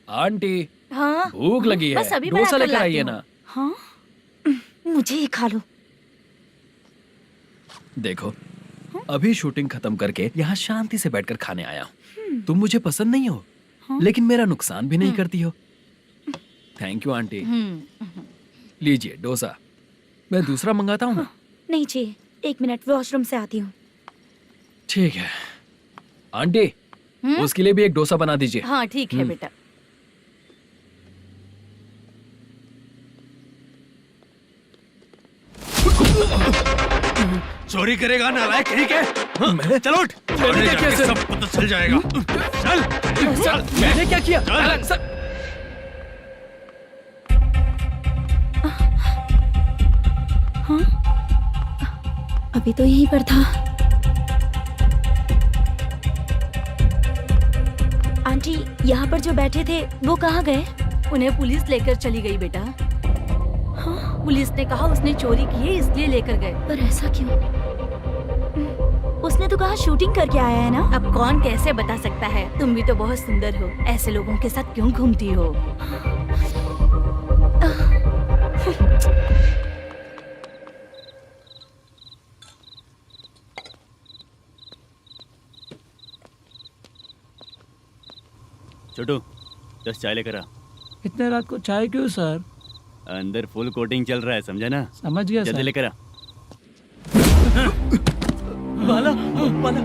आंटी हाँ? भूख लगी है, बस अभी डोसा बनाकर लेकर लाती आइए हूँ। ना। हाँ? मुझे ही खा लो। देखो अभी शूटिंग खत्म करके यहाँ शांति से बैठकर खाने आया हूँ। तुम मुझे पसंद नहीं हो, लेकिन मेरा नुकसान भी नहीं करती हो। Thank you aunty. लीजिए डोसा। मैं दूसरा मंगाता हूँ ना? नहीं चाहिए, 1 मिनट वॉशरूम से आती हूँ। ठीक है आंटी, उसके लिए भी एक डोसा बना दीजिए। हाँ ठीक है बेटा। चोरी करेगा नालायक कहीं के? हाँ, चल उठ। मैंने क्या किया सर? सब पता चल जाएगा। चल। सर मैंने क्या किया? सर हाँ? अभी तो यहीं पर था। आंटी यहाँ पर जो बैठे थे वो कहाँ गए? उन्हें पुलिस लेकर चली गई बेटा। हाँ? पुलिस ने कहा उसने चोरी की है इसलिए लेकर गए। पर ऐसा क्यों? उसने तो कहा शूटिंग करके आया है ना। अब कौन कैसे बता सकता है? तुम भी तो बहुत सुंदर हो, ऐसे लोगों के साथ क्यों घूमती हो? छोटू 10 चाय लेकर आ। इतने रात को चाय क्यों सर? अंदर फुल कोटिंग चल रहा है, समझा ना? समझ गया जल्दी सर। लेकर आ। बाला बाला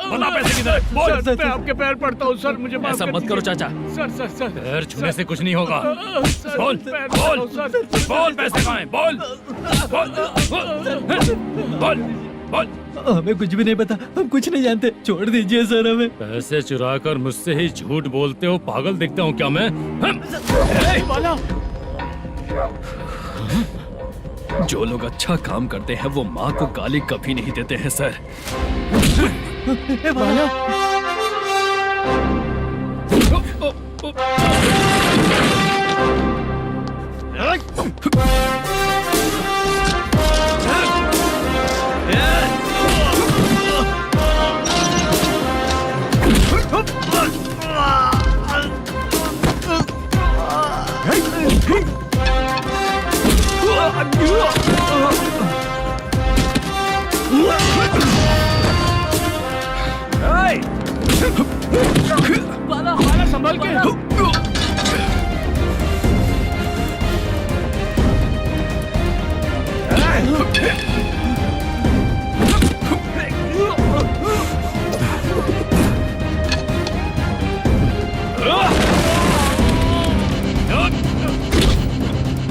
बता पैसे किधर है? बोल। सर मैं आपके पैर पड़ता हूँ सर, मुझे माफ ऐसा कर मत करो दीजिए। चाचा। सर सर सर पैर छूने से कुछ नहीं होगा। सर, बोल पैर बोल पड़ता हूँ, सर। बोल, पैसे कहाँ हैं? बोल बोल बोल बोल। हमें कुछ भी नहीं पता, हम कुछ नहीं जानते, छोड़ दीजिए सर हमें। पैसे चुरा कर मुझसे ही झूठ बोलते हो, पागल दिखता हूँ क्या मैं? जो लोग अच्छा काम करते हैं वो माँ को गाली कभी नहीं देते हैं सर। बाला बाला संभाल के।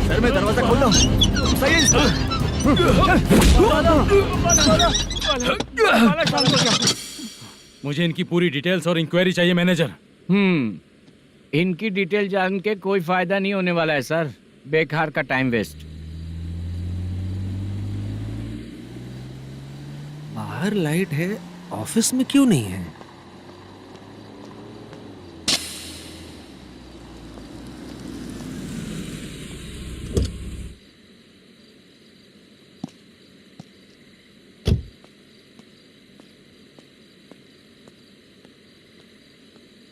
सर मैं दरवाजा खोलता हूँ। सही है। मुझे इनकी पूरी डिटेल्स और इंक्वायरी चाहिए मैनेजर। इनकी डिटेल जान के कोई फायदा नहीं होने वाला है सर, बेकार का टाइम वेस्ट। बाहर लाइट है, ऑफिस में क्यों नहीं है?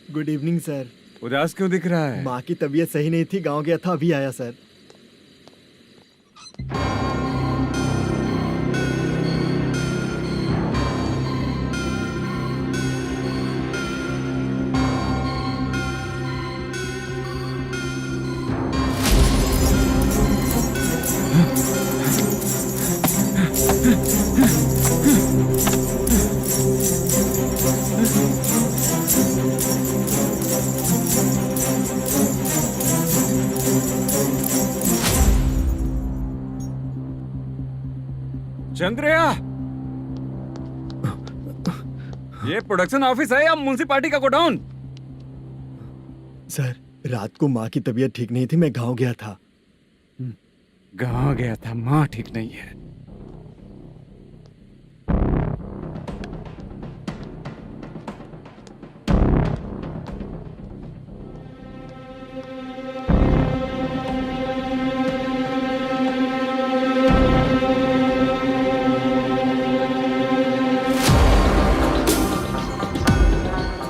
Good evening sir. उदास क्यों दिख रहा है? माँ की तबीयत सही नहीं थी, गांव गया था, अभी आया सर। चंद्रया, ये प्रोडक्शन ऑफिस है या म्युनिसिपालिटी का गोडाउन? सर, रात को माँ की तबीयत ठीक नहीं थी, मैं गांव गया था। गांव गया था, माँ ठीक नहीं है।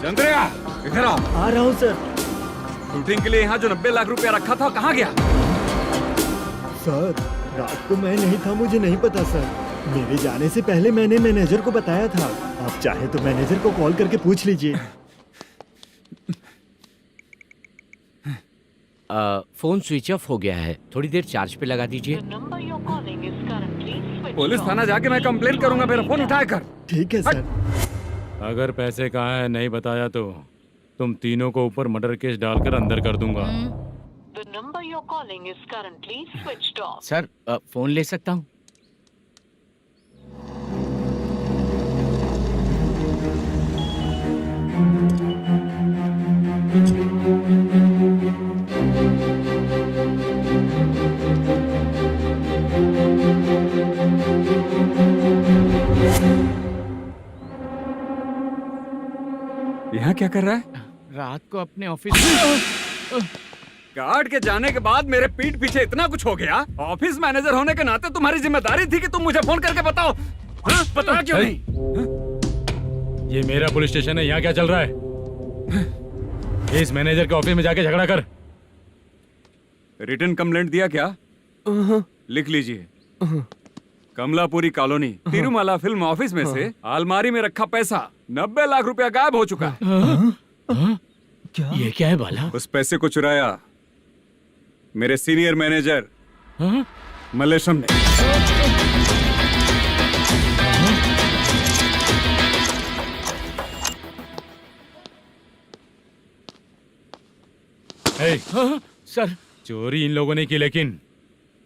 चंद्रया, इधर आओ। आ रहा हूँ सर। शूटिंग के लिए यहाँ जो 90 लाख रुपया रखा था, कहाँ गया? सर, रात को मैं नहीं था, मुझे नहीं पता सर। मेरे जाने से पहले मैंने मैनेजर को बताया था। आप चाहे तो मैनेजर को कॉल करके पूछ लीजिए। फोन स्विच ऑफ हो गया है, थोड़ी देर चार्ज पे लगा दीजिए। पुलिस थाना जाके मैं कंप्लेंट करूंगा, मेरा फोन उठाया कर। ठीक है सर। अगर पैसे कहाँ है नहीं बताया तो तुम तीनों को ऊपर मर्डर केस डालकर अंदर कर दूंगा। सर, फोन ले सकता हूँ? यहाँ क्या कर रहा है? रात को अपने ऑफिस गार्ड के जाने के बाद मेरे पीठ पीछे इतना कुछ हो गया। ऑफिस मैनेजर होने के नाते तुम्हारी जिम्मेदारी थी कि तुम मुझे फोन करके बताओ। हाँ? बता क्यों नहीं? ये मेरा पुलिस स्टेशन है, यहाँ क्या चल रहा है? इस मैनेजर के ऑफिस में जाके झगड़ा कर। रिटन कंप्लेंट दिया क्या? लिख लीजिए। Kamalapuri colony, Tirumala film office में से अलमारी में रखा पैसा 90 लाख रुपया गायब हो चुका है। क्या? ये क्या है बाला? उस पैसे को चुराया मेरे सीनियर मैनेजर मलेशम ने। सर, चोरी इन लोगों ने की, लेकिन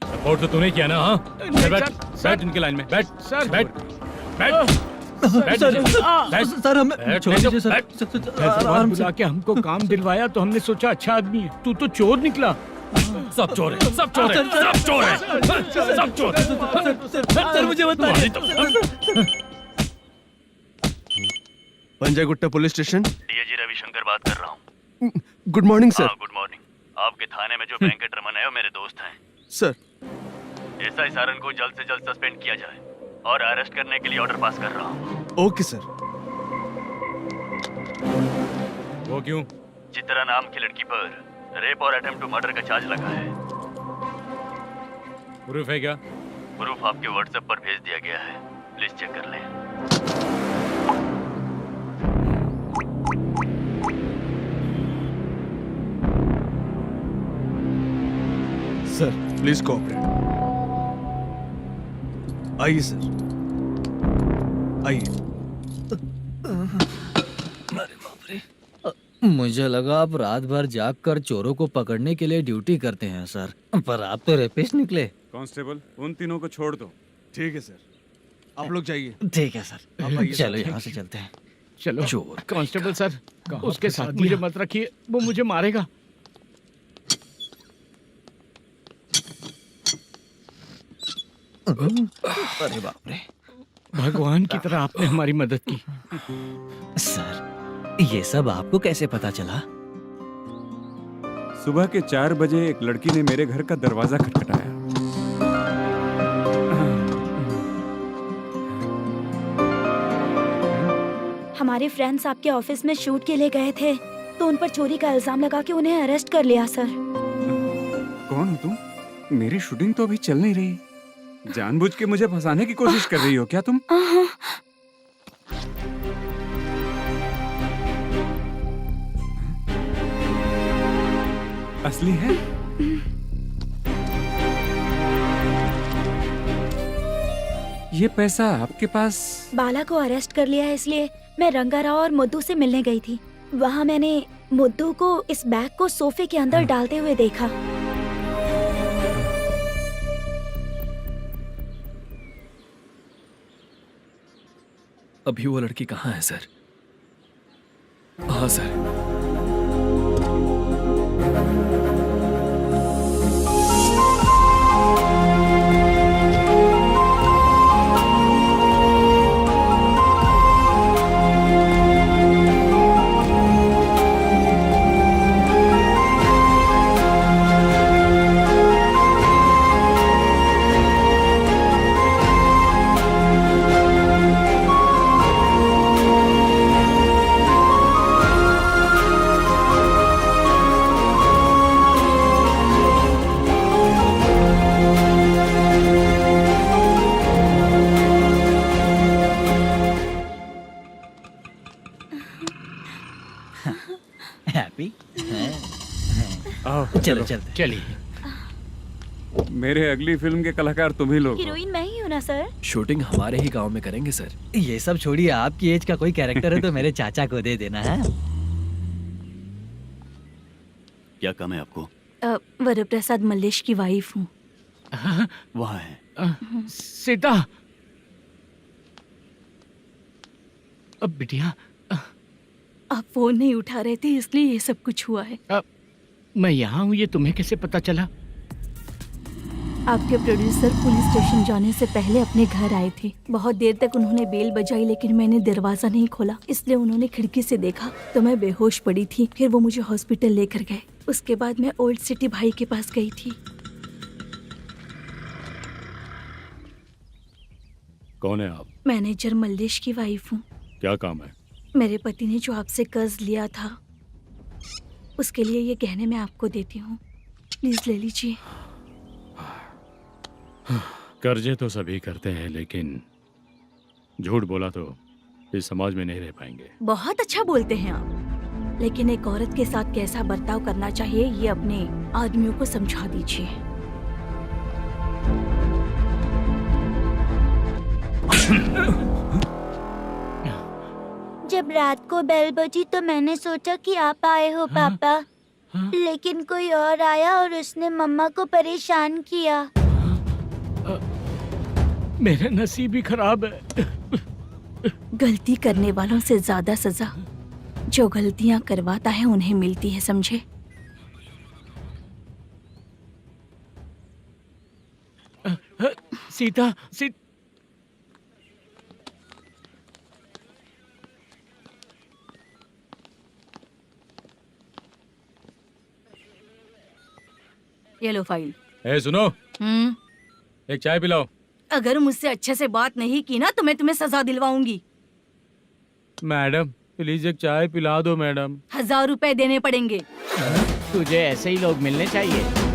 सपोर्ट तो तूने किया ना? हाँ, बैठ इनके लाइन में, बैठ सर, बैठ बैठ सर, हमें छोड़ दीजिए सर। आराम से आके हमको काम दिलवाया तो हमने सोचा अच्छा आदमी है। तू तो चोर निकला। सब चोर है, सब चोर है, सब चोर है, सब चोर है। सर, मुझे बताइए। Panjagutta police station, DIG Ravishankar बात कर रहा हूँ। Good morning sir. Good morning. आपके थाने में जो वेंकट रमन है वो मेरे दोस्त हैं। सर, एसआई सारन को जल्द से जल्द सस्पेंड किया जाए और अरेस्ट करने के लिए ऑर्डर पास कर रहा हूँ। Okay sir. वो क्यों? चित्रा नाम की लड़की पर रेप और अटेम्प्ट टू मर्डर का चार्ज लगा है। प्रूफ है क्या? प्रूफ आपके व्हाट्सएप पर भेज दिया गया है, प्लीज चेक कर लें। Sir, please cooperate. आइए सर, आइए। मुझे लगा आप रात भर जाग कर चोरों को पकड़ने के लिए ड्यूटी करते हैं सर, पर आप तो रेपिस्ट निकले। कांस्टेबल, उन तीनों को छोड़ दो। ठीक है सर, आप लोग जाइए। ठीक है सर, चलो यहाँ से चलते हैं। चलो। चोर कांस्टेबल सर, उसके साथ मुझे मत रखिए, वो मुझे मारेगा। अरे बाप रे, भगवान की तरह आपने हमारी मदद की। सर, ये सब आपको कैसे पता चला? सुबह के 4 बजे एक लड़की ने मेरे घर का दरवाजा खटखटाया। हमारे फ्रेंड्स आपके ऑफिस में शूट के लिए गए थे, तो उन पर चोरी का इल्जाम लगा के उन्हें अरेस्ट कर लिया सर। कौन हो तुम? मेरी शूटिंग तो अभी चल नहीं रही। जानबूझ के मुझे फंसाने की कोशिश कर रही हो क्या तुम? असली है? ये पैसा आपके पास? बाला को अरेस्ट कर लिया है, इसलिए मैं रंगाराव और मुद्दू से मिलने गई थी। वहाँ मैंने मुद्दू को इस बैग को सोफे के अंदर डालते हुए देखा। अभी वो लड़की कहाँ है सर? हाँ सर। हैप्पी? आओ चलो चलते। चलिए। मेरे अगली फिल्म के कलाकार तुम ही लोग हो। हीरोइन मैं ही हूँ ना सर। शूटिंग हमारे ही गांव में करेंगे सर। ये सब छोड़िए, आपकी एज का कोई कैरेक्टर है तो मेरे चाचा को दे देना है। क्या काम है आपको? वरप्रसाद मल्लेश की वाइफ हूँ। वहाँ है। सीता। अब बिटिया आप फोन नहीं उठा रहे थे इसलिए ये सब कुछ हुआ है। मैं यहाँ हूँ, ये तुम्हें कैसे पता चला? आपके प्रोड्यूसर पुलिस स्टेशन जाने से पहले अपने घर आए थे। बहुत देर तक उन्होंने बेल बजाई लेकिन मैंने दरवाजा नहीं खोला, इसलिए उन्होंने खिड़की से देखा तो मैं बेहोश पड़ी थी। फिर वो मुझे हॉस्पिटल लेकर गए। उसके बाद मैं ओल्ड सिटी भाई के पास गई थी। कौन है आप? मैनेजर मल्लेश की वाइफ हूँ। क्या काम है? मेरे पति ने जो आपसे कर्ज लिया था उसके लिए ये गहने मैं आपको देती हूँ, प्लीज ले लीजिए। कर्जे तो सभी करते हैं लेकिन झूठ बोला तो इस समाज में नहीं रह पाएंगे। बहुत अच्छा बोलते हैं आप, लेकिन एक औरत के साथ कैसा बर्ताव करना चाहिए ये अपने आदमियों को समझा दीजिए। जब रात को बेल बजी तो मैंने सोचा कि आप आए हो पापा, लेकिन कोई और आया और उसने मम्मा को परेशान किया। मेरा नसीब ही खराब है। गलती करने वालों से ज्यादा सजा जो गलतियां करवाता है उन्हें मिलती है, समझे? सीता, ये लो फाइल। ए सुनो, एक चाय पिलाओ। अगर मुझसे अच्छे से बात नहीं की ना तो मैं तुम्हें सजा दिलवाऊंगी। मैडम प्लीज एक चाय पिला दो मैडम। 1000 रुपए देने पड़ेंगे। तुझे ऐसे ही लोग मिलने चाहिए।